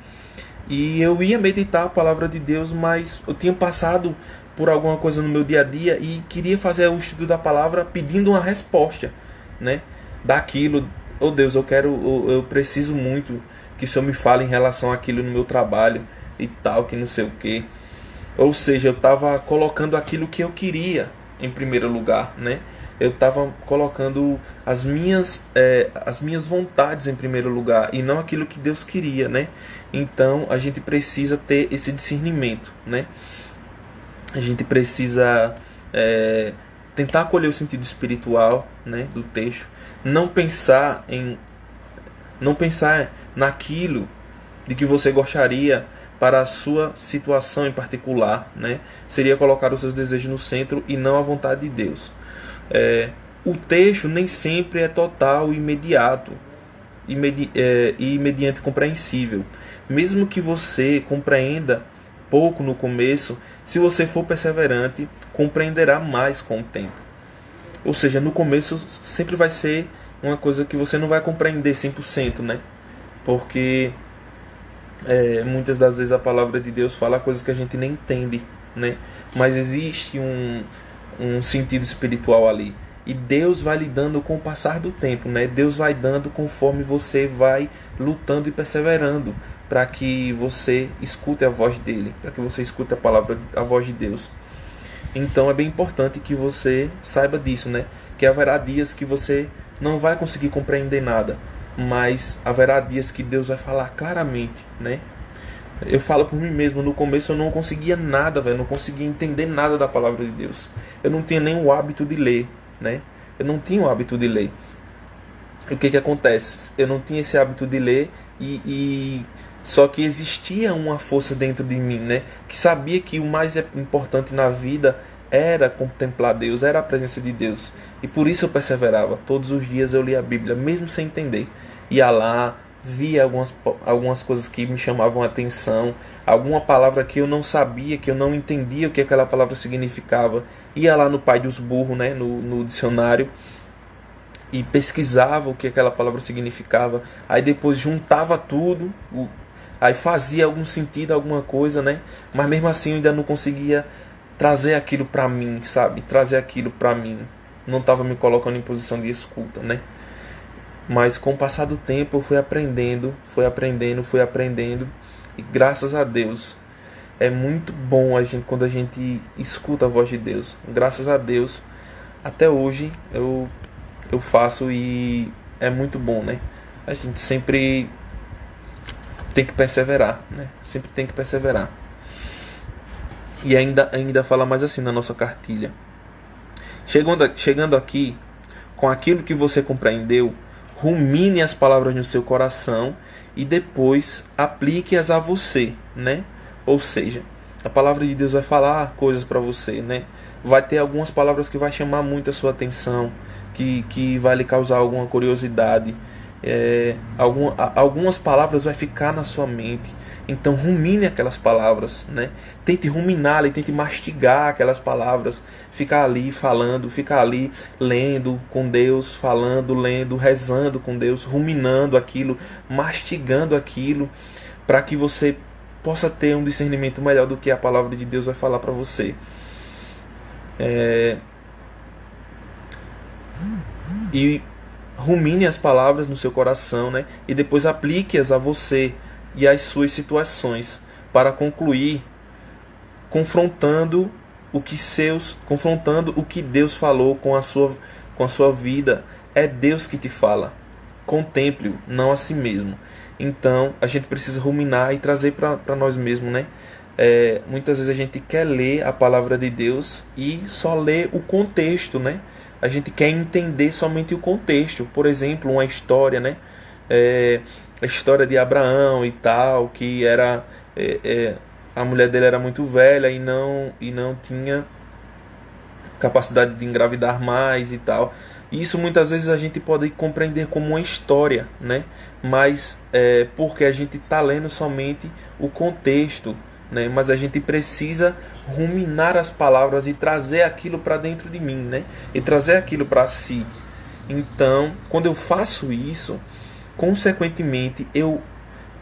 E eu ia meditar a palavra de Deus, mas eu tinha passado por alguma coisa no meu dia a dia e queria fazer o estudo da palavra pedindo uma resposta, né? Daquilo. Oh Deus, eu preciso muito que o Senhor me fale em relação àquilo no meu trabalho e tal, que não sei o que. Ou seja, eu estava colocando aquilo que eu queria em primeiro lugar, né? Eu estava colocando as minhas vontades em primeiro lugar e não aquilo que Deus queria, né? Então a gente precisa ter esse discernimento, né? A gente precisa tentar acolher o sentido espiritual, né, do texto. Não pensar naquilo de que você gostaria para a sua situação em particular, né? Seria colocar os seus desejos no centro e não a vontade de Deus. O texto nem sempre é total e imediato e mediante compreensível. Mesmo que você compreenda pouco no começo, se você for perseverante, compreenderá mais com o tempo. Ou seja, no começo sempre vai ser uma coisa que você não vai compreender 100%, né? Porque muitas das vezes a palavra de Deus fala coisas que a gente nem entende, né? Mas existe um sentido espiritual ali. E Deus vai lhe dando com o passar do tempo, né? Deus vai dando conforme você vai lutando e perseverando, para que você escute a voz dele, para que você escute a voz de Deus. Então é bem importante que você saiba disso, né? Que haverá dias que você não vai conseguir compreender nada, mas haverá dias que Deus vai falar claramente, né? Eu falo por mim mesmo, no começo eu não conseguia nada, velho, não conseguia entender nada da palavra de Deus. Eu não tinha nem o hábito de ler, né? Eu não tinha o hábito de ler. O que acontece? Eu não tinha esse hábito de ler só que existia uma força dentro de mim, né? Que sabia que o mais importante na vida era contemplar Deus, era a presença de Deus. E por isso eu perseverava. Todos os dias eu lia a Bíblia, mesmo sem entender. Ia lá, via algumas coisas que me chamavam a atenção, alguma palavra que eu não sabia, que eu não entendia o que aquela palavra significava. Ia lá no Pai dos Burros, né, no dicionário, e pesquisava o que aquela palavra significava. Aí depois juntava tudo, aí fazia algum sentido, alguma coisa, né? Mas mesmo assim eu ainda não conseguia trazer aquilo para mim, sabe? Trazer aquilo para mim. Não estava me colocando em posição de escuta, né? Mas com o passar do tempo eu fui aprendendo. E graças a Deus, é muito bom quando a gente escuta a voz de Deus. Graças a Deus, até hoje eu faço e é muito bom, né? A gente sempre tem que perseverar, né? Sempre tem que perseverar. E ainda fala mais assim na nossa cartilha. Chegando aqui, com aquilo que você compreendeu, rumine as palavras no seu coração e depois aplique-as a você, né? Ou seja, a palavra de Deus vai falar coisas para você, né? Vai ter algumas palavras que vai chamar muito a sua atenção, que vai lhe causar alguma curiosidade. Algumas palavras vai ficar na sua mente. Então rumine aquelas palavras, né? Tente ruminá-las, tente mastigar aquelas palavras. Ficar ali falando, ficar ali lendo com Deus, falando, lendo, rezando com Deus, ruminando aquilo, mastigando aquilo, para que você possa ter um discernimento melhor do que a palavra de Deus vai falar para você. E rumine as palavras no seu coração, né? E depois aplique-as a você e às suas situações, para concluir confrontando o que Deus falou com a sua vida. É Deus que te fala. Contemple-o, não a si mesmo. Então a gente precisa ruminar e trazer para nós mesmos, né? Muitas vezes a gente quer ler a palavra de Deus e só ler o contexto, né? A gente quer entender somente o contexto. Por exemplo, uma história, né? A história de Abraão e tal, que era a mulher dele era muito velha e não tinha capacidade de engravidar mais e tal. Isso muitas vezes a gente pode compreender como uma história, né? Mas porque a gente está lendo somente o contexto, né? Mas a gente precisa ruminar as palavras e trazer aquilo para dentro de mim, né? E trazer aquilo para si. Então, quando eu faço isso, consequentemente eu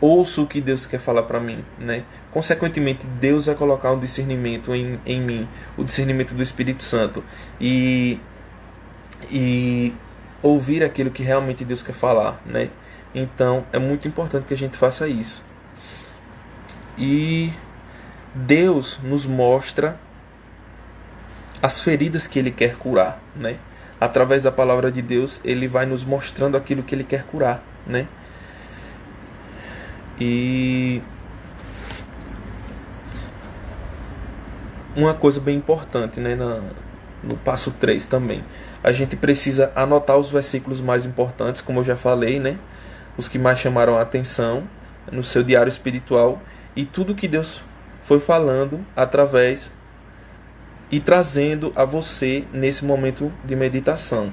ouço o que Deus quer falar para mim, né? Consequentemente, Deus vai colocar um discernimento em mim, o discernimento do Espírito Santo, e ouvir aquilo que realmente Deus quer falar, né? Então, é muito importante que a gente faça isso. E Deus nos mostra as feridas que Ele quer curar, né? Através da palavra de Deus, Ele vai nos mostrando aquilo que Ele quer curar, né? E uma coisa bem importante, né, no passo 3 também. A gente precisa anotar os versículos mais importantes, como eu já falei, né? Os que mais chamaram a atenção no seu diário espiritual, e tudo que Deus foi falando através e trazendo a você nesse momento de meditação.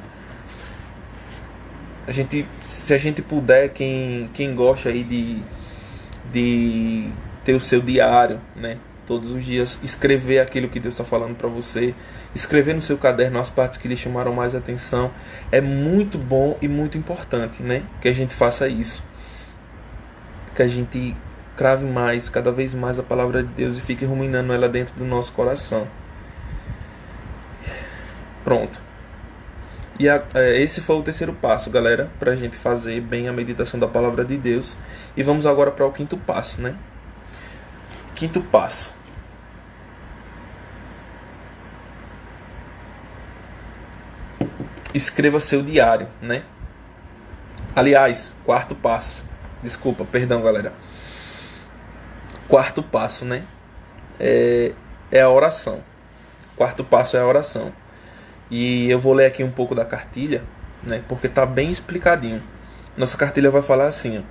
Se a gente puder, quem gosta aí de ter o seu diário, né? Todos os dias escrever aquilo que Deus está falando para você, escrever no seu caderno as partes que lhe chamaram mais atenção, é muito bom e muito importante, né? Que a gente faça isso, que a gente crave mais, cada vez mais a palavra de Deus e fique ruminando ela dentro do nosso coração. Pronto. E esse foi o terceiro passo, galera, para a gente fazer bem a meditação da palavra de Deus. E vamos agora para o quinto passo, né? Quinto passo. Escreva seu diário, né? Aliás, quarto passo. Desculpa, perdão, galera. Quarto passo, né? É a oração. Quarto passo é a oração. E eu vou ler aqui um pouco da cartilha, né? Porque tá bem explicadinho. Nossa cartilha vai falar assim, ó.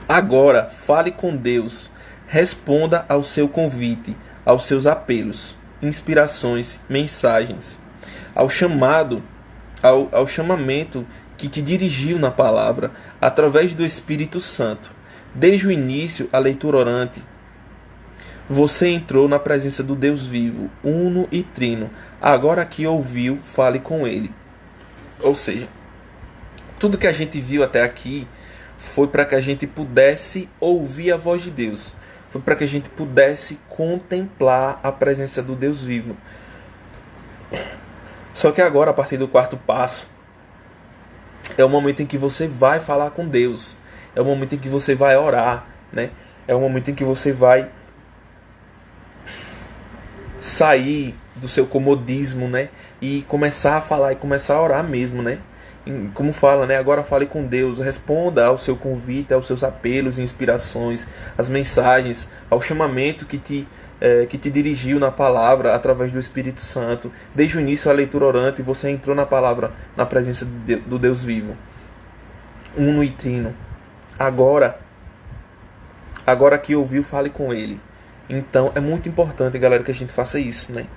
Agora, fale com Deus. Responda ao seu convite, aos seus apelos. inspirações, mensagens, ao chamamento que te dirigiu na palavra, através do Espírito Santo. Desde o início, a leitura orante, você entrou na presença do Deus vivo, uno e trino. Agora que ouviu, fale com ele. Ou seja, tudo que a gente viu até aqui foi para que a gente pudesse ouvir a voz de Deus. Foi para que a gente pudesse contemplar a presença do Deus vivo. Só que agora, a partir do quarto passo, é o momento em que você vai falar com Deus. É o momento em que você vai orar, né? É o momento em que você vai sair do seu comodismo, né? E começar a falar e começar a orar mesmo, né? Como fala, né? Agora fale com Deus, responda ao seu convite, aos seus apelos e inspirações, às mensagens, ao chamamento que te dirigiu na palavra através do Espírito Santo. Desde o início, a leitura orante, você entrou na palavra, na presença do Deus vivo, uno e trino. Agora que ouviu, fale com ele. Então é muito importante, galera, que a gente faça isso, né?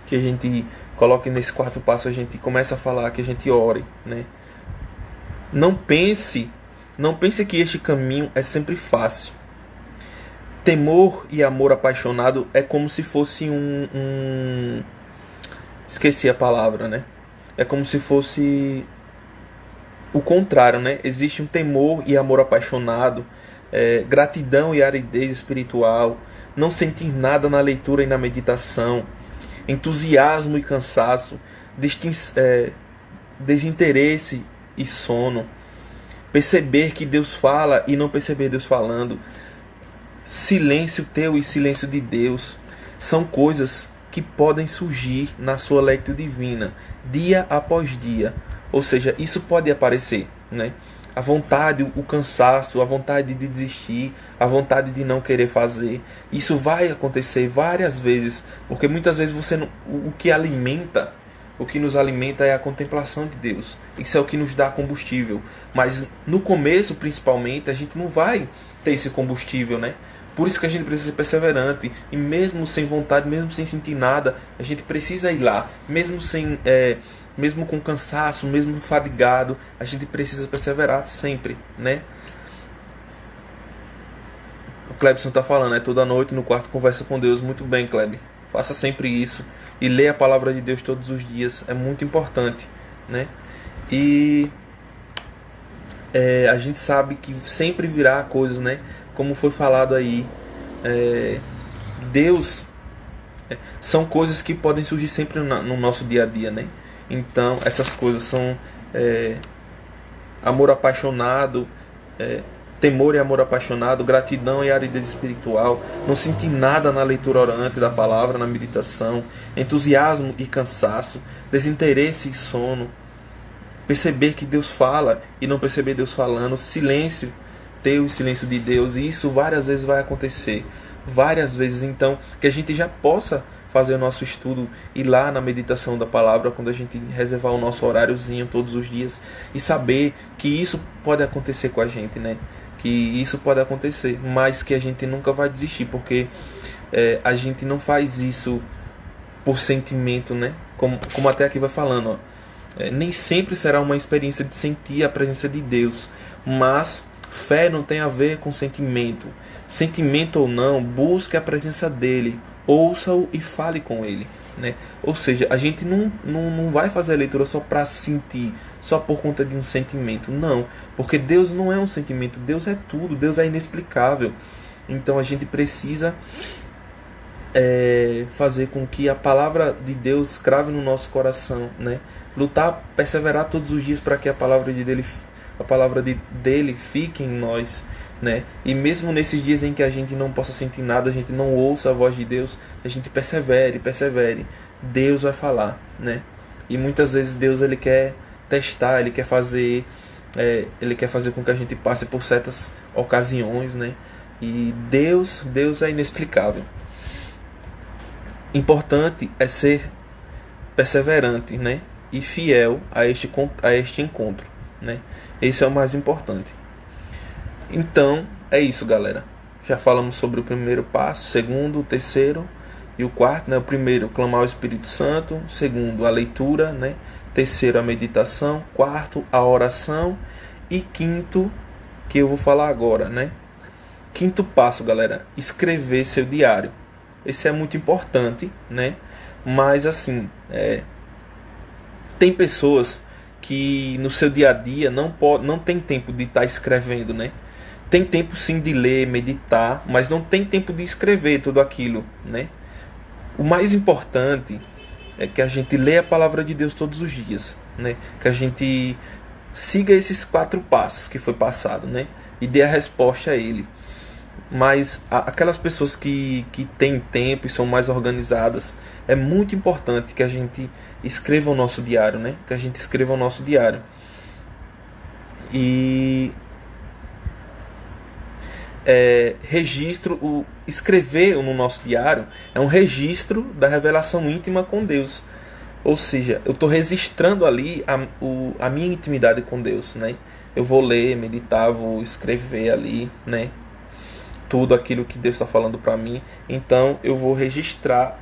Que a gente coloque nesse quarto passo, a gente comece a falar, que a gente ore, né? Não pense que este caminho é sempre fácil. Temor e amor apaixonado é como se fosse esqueci a palavra, né? É como se fosse o contrário, né? Existe um temor e amor apaixonado, gratidão e aridez espiritual, não sentir nada na leitura e na meditação, entusiasmo e cansaço, desinteresse e sono, perceber que Deus fala e não perceber Deus falando, silêncio teu e silêncio de Deus, são coisas que podem surgir na sua leitura divina, dia após dia. Ou seja, isso pode aparecer, né? A vontade, o cansaço, a vontade de desistir, a vontade de não querer fazer. Isso vai acontecer várias vezes, porque muitas vezes o que nos alimenta é a contemplação de Deus. Isso é o que nos dá combustível. Mas no começo, principalmente, a gente não vai ter esse combustível, né? Por isso que a gente precisa ser perseverante. E mesmo sem vontade, mesmo sem sentir nada, a gente precisa ir lá. Mesmo com cansaço, mesmo fadigado, a gente precisa perseverar sempre, né? O Clebson está falando, toda noite no quarto conversa com Deus. Muito bem, Kleb. Faça sempre isso. E leia a palavra de Deus todos os dias. É muito importante, né? E a gente sabe que sempre virá coisas, né? Como foi falado aí. Deus são coisas que podem surgir sempre no nosso dia a dia, né? Então, essas coisas são amor apaixonado, temor e amor apaixonado, gratidão e aridez espiritual, não sentir nada na leitura orante da palavra, na meditação, entusiasmo e cansaço, desinteresse e sono, perceber que Deus fala e não perceber Deus falando, silêncio teu e silêncio de Deus, e isso várias vezes vai acontecer, várias vezes. Então, que a gente já possa fazer o nosso estudo, ir lá na meditação da palavra, quando a gente reservar o nosso horáriozinho todos os dias, e saber que isso pode acontecer com a gente, né? Que isso pode acontecer, mas que a gente nunca vai desistir, porque a gente não faz isso por sentimento, né? Como até aqui vai falando, ó. Nem sempre será uma experiência de sentir a presença de Deus, mas fé não tem a ver com sentimento. Sentimento ou não, busque a presença dele, ouça-o e fale com ele, né? Ou seja, a gente não vai fazer a leitura só para sentir, só por conta de um sentimento, não, porque Deus não é um sentimento, Deus é tudo, Deus é inexplicável. Então a gente precisa fazer com que a palavra de Deus crave no nosso coração, né? Lutar, perseverar todos os dias para que a palavra dele fique em nós, né? E mesmo nesses dias em que a gente não possa sentir nada, a gente não ouça a voz de Deus, a gente persevere. Deus vai falar, né? E muitas vezes Deus ele quer testar, ele quer fazer com que a gente passe por certas ocasiões, né? E Deus é inexplicável. Importante é ser perseverante, né? E fiel a este encontro, né? Esse é o mais importante. Então, é isso, galera. Já falamos sobre o primeiro passo, o segundo, o terceiro. E o quarto, né, o primeiro, clamar ao Espírito Santo. Segundo, a leitura, né? Terceiro, a meditação. Quarto, a oração. E quinto, que eu vou falar agora, né? Quinto passo, galera, escrever seu diário. Esse é muito importante, né? Mas assim, tem pessoas que no seu dia a dia não tem tempo de estar escrevendo, né? Tem tempo sim de ler, meditar, mas não tem tempo de escrever tudo aquilo, né? O mais importante é que a gente lê a palavra de Deus todos os dias, né? Que a gente siga esses 4 passos que foi passado, né? E dê a resposta a ele. Mas aquelas pessoas que têm tempo e são mais organizadas, é muito importante que a gente escreva o nosso diário, né? Que a gente escreva o nosso diário. E escrever no nosso diário é um registro da revelação íntima com Deus. Ou seja, eu estou registrando ali a minha intimidade com Deus, né? Eu vou ler, meditar, vou escrever ali, né? Tudo aquilo que Deus está falando para mim. Então eu vou registrar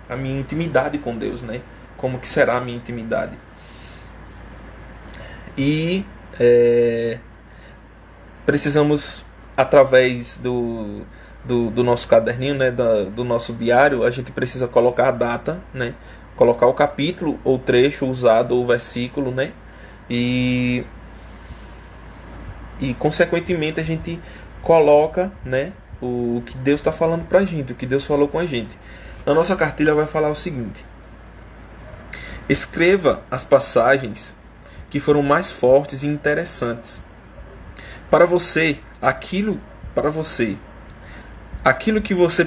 a minha intimidade com Deus, né? Como que será a minha intimidade. E precisamos, através do nosso caderninho, né? Do nosso diário, a gente precisa colocar a data, né? Colocar o capítulo ou trecho usado ou versículo, né? E consequentemente a gente coloca, né, o que Deus está falando pra gente, o que Deus falou com a gente. Na nossa cartilha vai falar o seguinte: escreva as passagens que foram mais fortes e interessantes. Para você, aquilo que você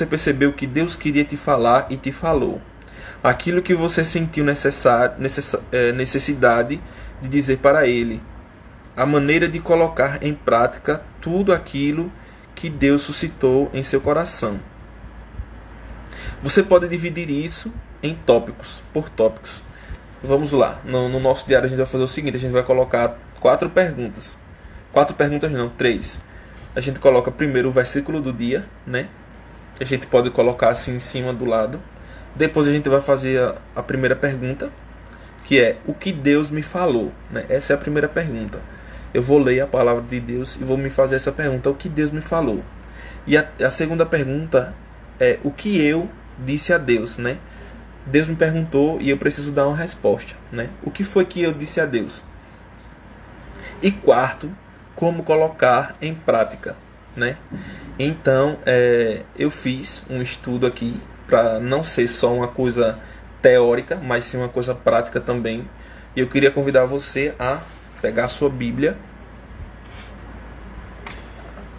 percebeu que Deus queria te falar e te falou. Aquilo que você sentiu necessidade de dizer para Ele. A maneira de colocar em prática tudo aquilo que Deus suscitou em seu coração. Você pode dividir isso em tópicos, por tópicos. Vamos lá, no nosso diário a gente vai fazer o seguinte: a gente vai colocar 4 perguntas. 4 perguntas não, 3. A gente coloca primeiro o versículo do dia, né? A gente pode colocar assim em cima do lado. Depois a gente vai fazer a primeira pergunta, que é: o que Deus me falou, né? Essa é a primeira pergunta. Eu vou ler a palavra de Deus e vou me fazer essa pergunta: o que Deus me falou? E a segunda pergunta é: o que eu disse a Deus, né? Deus me perguntou e eu preciso dar uma resposta, né? O que foi que eu disse a Deus? E quarto, como colocar em prática, né? Então, eu fiz um estudo aqui para não ser só uma coisa teórica, mas sim uma coisa prática também. E eu queria convidar você a pegar a sua Bíblia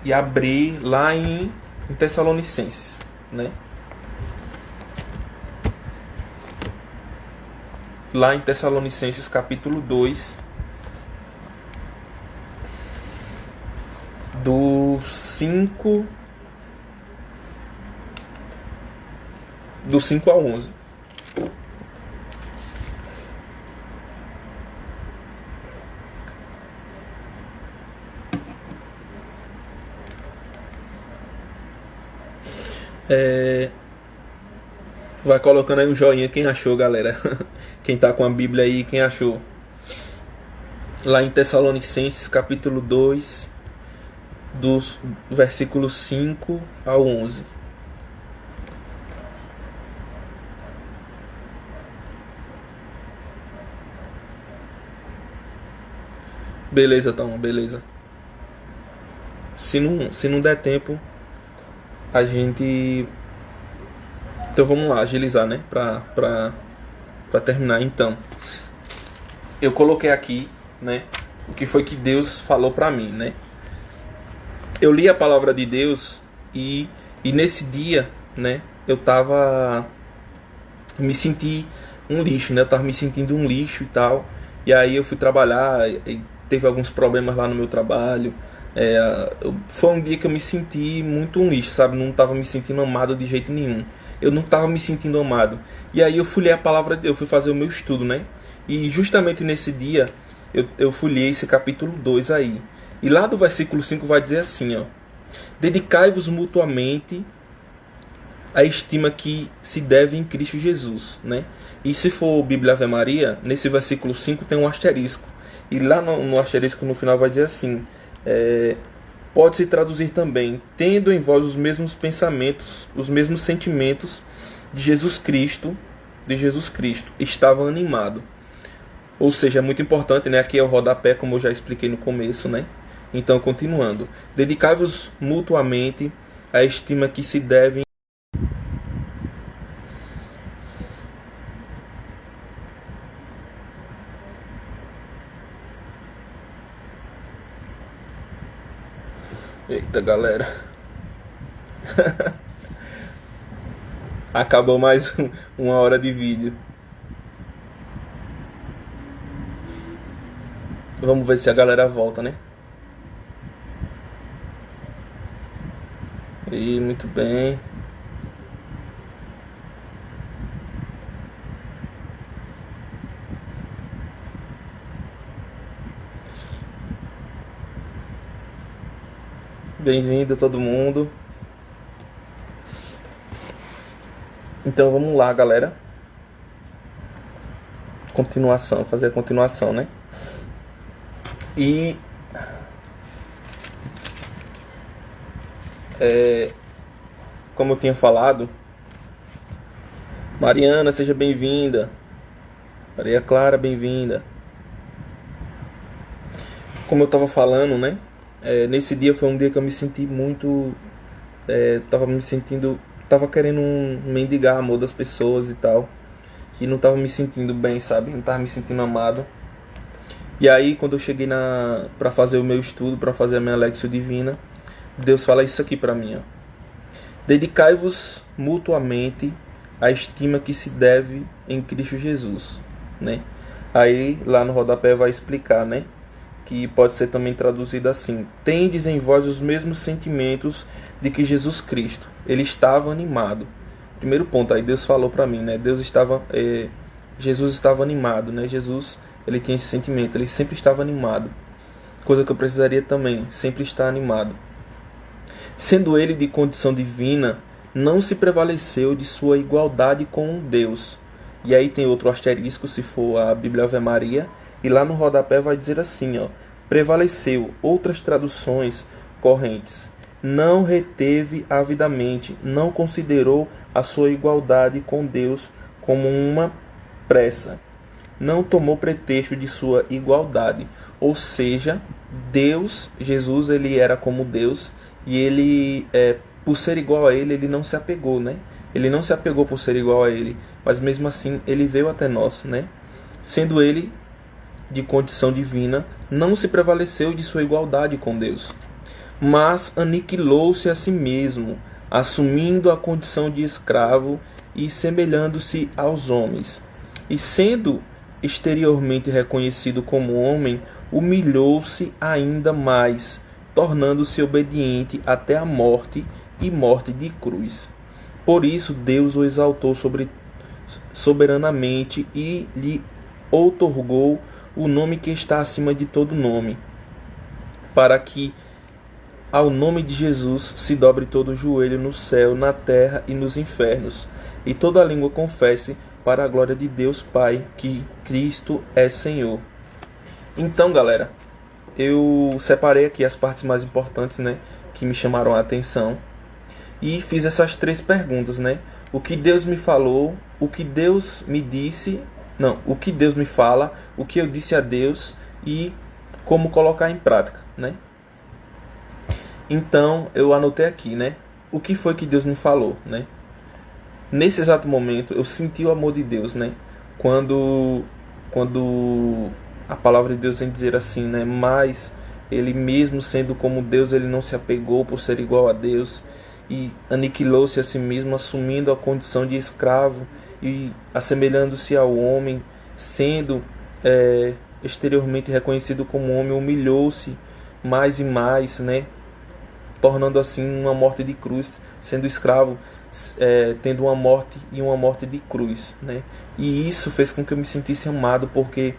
e abrir lá em Tessalonicenses, né? Lá em Tessalonicenses capítulo 2, do 5 ao 11. Vai colocando aí um joinha quem achou, galera. Quem tá com a Bíblia aí, quem achou. Lá em Tessalonicenses capítulo 2, dos versículos 5 ao 11. Beleza, Tom, beleza. Se não der tempo, a gente... Então vamos lá, agilizar, né? Pra terminar, então. Eu coloquei aqui, né? O que foi que Deus falou pra mim, né? Eu li a palavra de Deus e nesse dia, né? Eu tava... Me senti um lixo, né? Eu tava me sentindo um lixo e tal. E aí eu fui trabalhar e teve alguns problemas lá no meu trabalho. Foi um dia que eu me senti muito um lixo, sabe? Não estava me sentindo amado de jeito nenhum. Eu não estava me sentindo amado. E aí eu fui ler a palavra de Deus, eu fui fazer o meu estudo, né? E justamente nesse dia eu fui ler esse capítulo 2 aí. E lá do versículo 5 vai dizer assim, ó: dedicai-vos mutuamente a estima que se deve em Cristo Jesus, né? E se for Bíblia Ave Maria, nesse versículo 5 tem um asterisco. E lá no asterisco no final vai dizer assim, pode-se traduzir também, tendo em vós os mesmos pensamentos, os mesmos sentimentos de Jesus Cristo, estava animado. Ou seja, é muito importante, né? Aqui é o rodapé, como eu já expliquei no começo, né? Então, continuando. Dedicai-vos mutuamente à estima que se deve. Eita, galera. Acabou mais uma hora de vídeo. Vamos ver se a galera volta, né? E muito bem. Bem-vindo todo mundo. Então vamos lá, galera. Continuação, fazer a continuação, né? E como eu tinha falado, Mariana, seja bem-vinda. Maria Clara, bem-vinda. Como eu estava falando, né? Nesse dia foi um dia que eu me senti muito... Tava querendo mendigar amor das pessoas e tal. E não tava me sentindo bem, sabe? Não tava me sentindo amado. E aí, quando eu cheguei para fazer o meu estudo, para fazer a minha Lexio Divina, Deus fala isso aqui para mim, ó. Dedicai-vos mutuamente à estima que se deve em Cristo Jesus, né? Aí, lá no rodapé vai explicar, né? Que pode ser também traduzido assim: tendes em vós os mesmos sentimentos de que Jesus Cristo. Ele estava animado. Primeiro ponto, aí Deus falou para mim, né? Jesus estava animado, né? Jesus, ele tinha esse sentimento, ele sempre estava animado. Coisa que eu precisaria também, sempre estar animado. Sendo ele de condição divina, não se prevaleceu de sua igualdade com Deus. E aí tem outro asterisco, se for a Bíblia Ave Maria, e lá no rodapé vai dizer assim, ó: prevaleceu. Outras traduções correntes: não reteve avidamente, não considerou a sua igualdade com Deus como uma pressa, não tomou pretexto de sua igualdade. Ou seja, Deus, Jesus, ele era como Deus, e ele, por ser igual a ele, ele não se apegou, né? Ele não se apegou por ser igual a ele, mas mesmo assim ele veio até nós, né? Sendo ele de condição divina, não se prevaleceu de sua igualdade com Deus, mas aniquilou-se a si mesmo, assumindo a condição de escravo e semelhando-se aos homens. E sendo exteriormente reconhecido como homem, humilhou-se ainda mais, tornando-se obediente até a morte e morte de cruz. Por isso Deus o exaltou soberanamente e lhe outorgou o nome que está acima de todo nome, para que ao nome de Jesus se dobre todo o joelho no céu, na terra e nos infernos, e toda língua confesse para a glória de Deus Pai que Cristo é Senhor. Então, galera, eu separei aqui as partes mais importantes, né, que me chamaram a atenção, e fiz essas 3 perguntas, né? O que Deus me falou, o que Deus me disse, o que Deus me fala, o que eu disse a Deus e como colocar em prática, né? Então, eu anotei aqui, né? O que foi que Deus me falou, né? Nesse exato momento, eu senti o amor de Deus, né? Quando a palavra de Deus vem dizer assim, né? Mas ele mesmo sendo como Deus, ele não se apegou por ser igual a Deus e aniquilou-se a si mesmo, assumindo a condição de escravo e assemelhando-se ao homem, sendo exteriormente reconhecido como homem, humilhou-se mais e mais, né? Tornando assim uma morte de cruz, sendo escravo, tendo uma morte e uma morte de cruz, né? E isso fez com que eu me sentisse amado, porque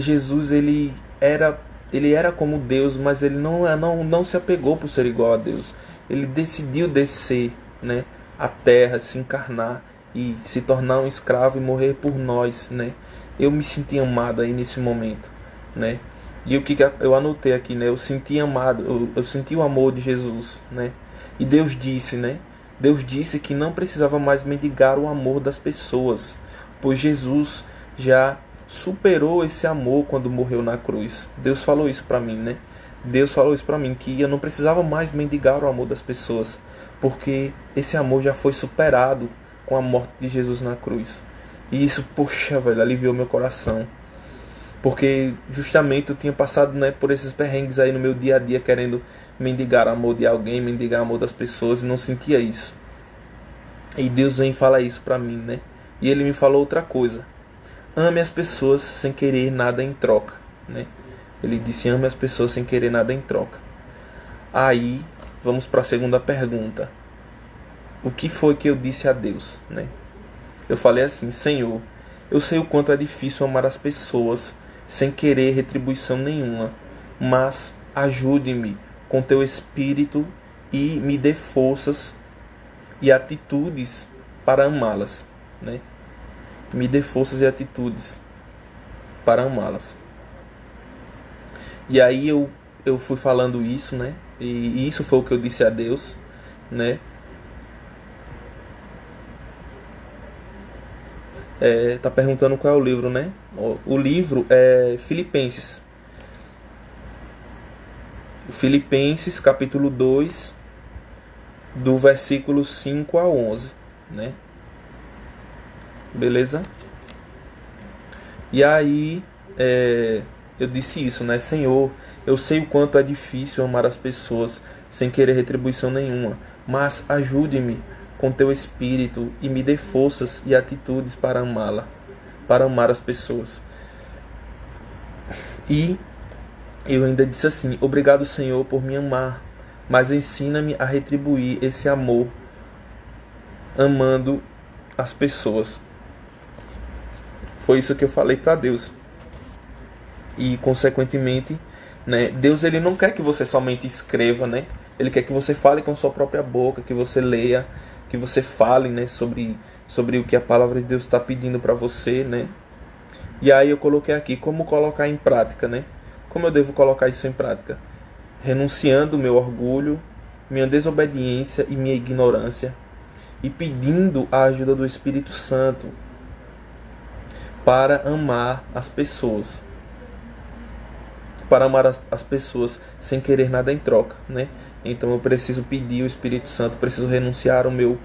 Jesus ele era como Deus, mas ele não se apegou por ser igual a Deus. Ele decidiu descer né, a terra, se encarnar e se tornar um escravo e morrer por nós, né? Eu me senti amado aí nesse momento, né? E o que eu anotei aqui, né? Eu senti amado, eu senti o amor de Jesus, né? E Deus disse, né? Deus disse que não precisava mais mendigar o amor das pessoas, pois Jesus já superou esse amor quando morreu na cruz. Deus falou isso para mim, né? Deus falou isso para mim, que eu não precisava mais mendigar o amor das pessoas, porque esse amor já foi superado com a morte de Jesus na cruz. E isso, poxa, velho, aliviou meu coração. Porque justamente eu tinha passado, né, por esses perrengues aí no meu dia a dia, querendo mendigar amor de alguém, mendigar amor das pessoas, e não sentia isso. E Deus vem e fala isso pra mim, né? E Ele me falou outra coisa. Ame as pessoas sem querer nada em troca, né? Ele disse, ame as pessoas sem querer nada em troca. Aí, vamos para a segunda pergunta. O que foi que eu disse a Deus, né? Eu falei assim, Senhor, eu sei o quanto é difícil amar as pessoas sem querer retribuição nenhuma, mas ajude-me com teu espírito e me dê forças e atitudes para amá-las, né? Me dê forças e atitudes para amá-las. E aí eu fui falando isso, né? E isso foi o que eu disse a Deus, né? Tá perguntando qual é o livro, né? O livro é Filipenses. Filipenses, capítulo 2, do versículo 5 a 11, né? Beleza? E aí, eu disse isso, né? Senhor, eu sei o quanto é difícil amar as pessoas sem querer retribuição nenhuma, mas ajude-me com teu espírito e me dê forças e atitudes para amá-la, para amar as pessoas. E eu ainda disse assim, obrigado, Senhor, por me amar, mas ensina-me a retribuir esse amor amando as pessoas. Foi isso que eu falei para Deus. E consequentemente, né, Deus ele não quer que você somente escreva, né? Ele quer que você fale com sua própria boca, que você leia, que você fale, né, sobre o que a palavra de Deus está pedindo para você, né? E aí eu coloquei aqui como colocar em prática, né? Como eu devo colocar isso em prática? Renunciando o meu orgulho, minha desobediência e minha ignorância, e pedindo a ajuda do Espírito Santo para amar as pessoas. Para amar as pessoas sem querer nada em troca, né? Então eu preciso pedir o Espírito Santo, preciso renunciar o meu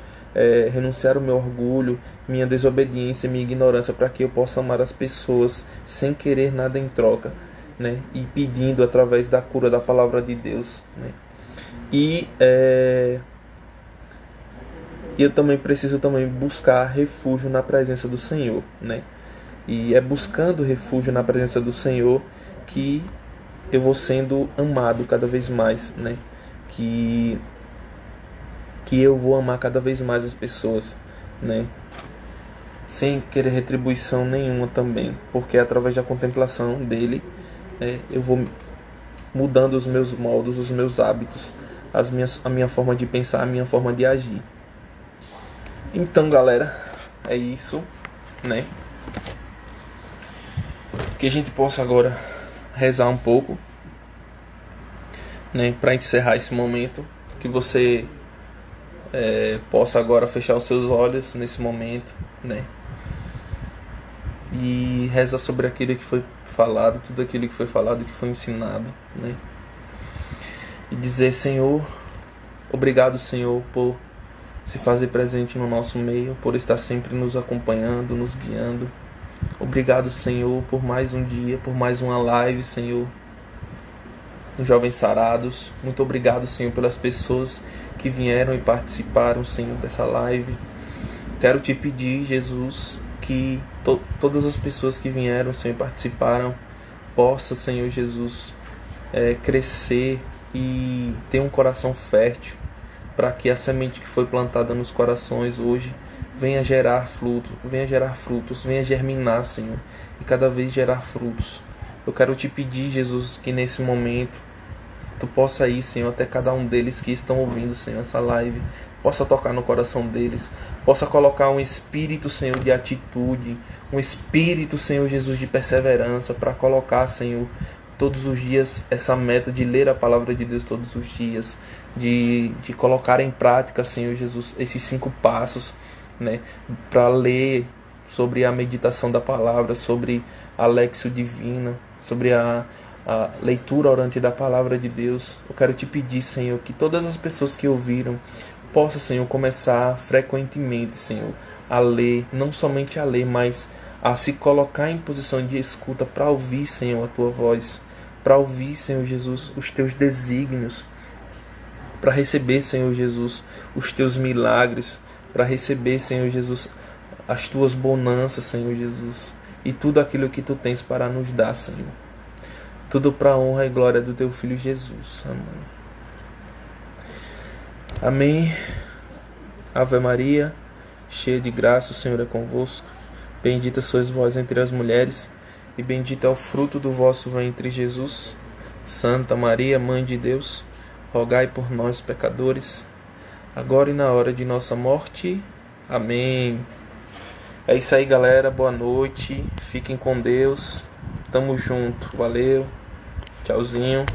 orgulho, minha desobediência, minha ignorância, para que eu possa amar as pessoas sem querer nada em troca, né? E pedindo através da cura da palavra de Deus, né? E eu também preciso buscar refúgio na presença do Senhor, né? E é buscando refúgio na presença do Senhor que eu vou sendo amado cada vez mais, né? Que eu vou amar cada vez mais as pessoas, né? Sem querer retribuição nenhuma também, porque através da contemplação dele, eu vou mudando os meus moldos, os meus hábitos, a minha forma de pensar, a minha forma de agir. Então, galera, é isso, né? Que a gente possa agora rezar um pouco, né, para encerrar esse momento, que você possa agora fechar os seus olhos nesse momento, né, e rezar sobre aquilo que foi falado, tudo aquilo que foi falado, que foi ensinado, né, e dizer, Senhor, obrigado, Senhor, por se fazer presente no nosso meio, por estar sempre nos acompanhando, nos guiando. Obrigado, Senhor, por mais um dia, por mais uma live, Senhor, nos Jovens Sarados. Muito obrigado, Senhor, pelas pessoas que vieram e participaram, Senhor, dessa live. Quero te pedir, Jesus, que todas as pessoas que vieram, Senhor, participaram, possa, Senhor Jesus, crescer e ter um coração fértil, para que a semente que foi plantada nos corações hoje venha gerar frutos, venha germinar, Senhor, e cada vez gerar frutos. Eu quero te pedir, Jesus, que nesse momento Tu possa ir, Senhor, até cada um deles que estão ouvindo, Senhor, essa live, possa tocar no coração deles, possa colocar um espírito, Senhor, de atitude, um espírito, Senhor Jesus, de perseverança, para colocar, Senhor, todos os dias essa meta de ler a palavra de Deus todos os dias, de colocar em prática, Senhor Jesus, esses 5 passos, né, para ler sobre a meditação da palavra, sobre a Lexio Divina, sobre a leitura orante da palavra de Deus. Eu quero te pedir, Senhor, que todas as pessoas que ouviram possam, Senhor, começar frequentemente, Senhor, a ler, não somente a ler, mas a se colocar em posição de escuta para ouvir, Senhor, a tua voz, para ouvir, Senhor Jesus, os teus desígnios, para receber, Senhor Jesus, os teus milagres, para receber, Senhor Jesus, as tuas bonanças, Senhor Jesus, e tudo aquilo que tu tens para nos dar, Senhor. Tudo para a honra e glória do teu Filho Jesus. Amém. Amém. Ave Maria, cheia de graça, o Senhor é convosco. Bendita sois vós entre as mulheres, e bendito é o fruto do vosso ventre, Jesus. Santa Maria, Mãe de Deus, rogai por nós, pecadores, agora e na hora de nossa morte. Amém. É isso aí, galera. Boa noite. Fiquem com Deus. Tamo junto. Valeu. Tchauzinho.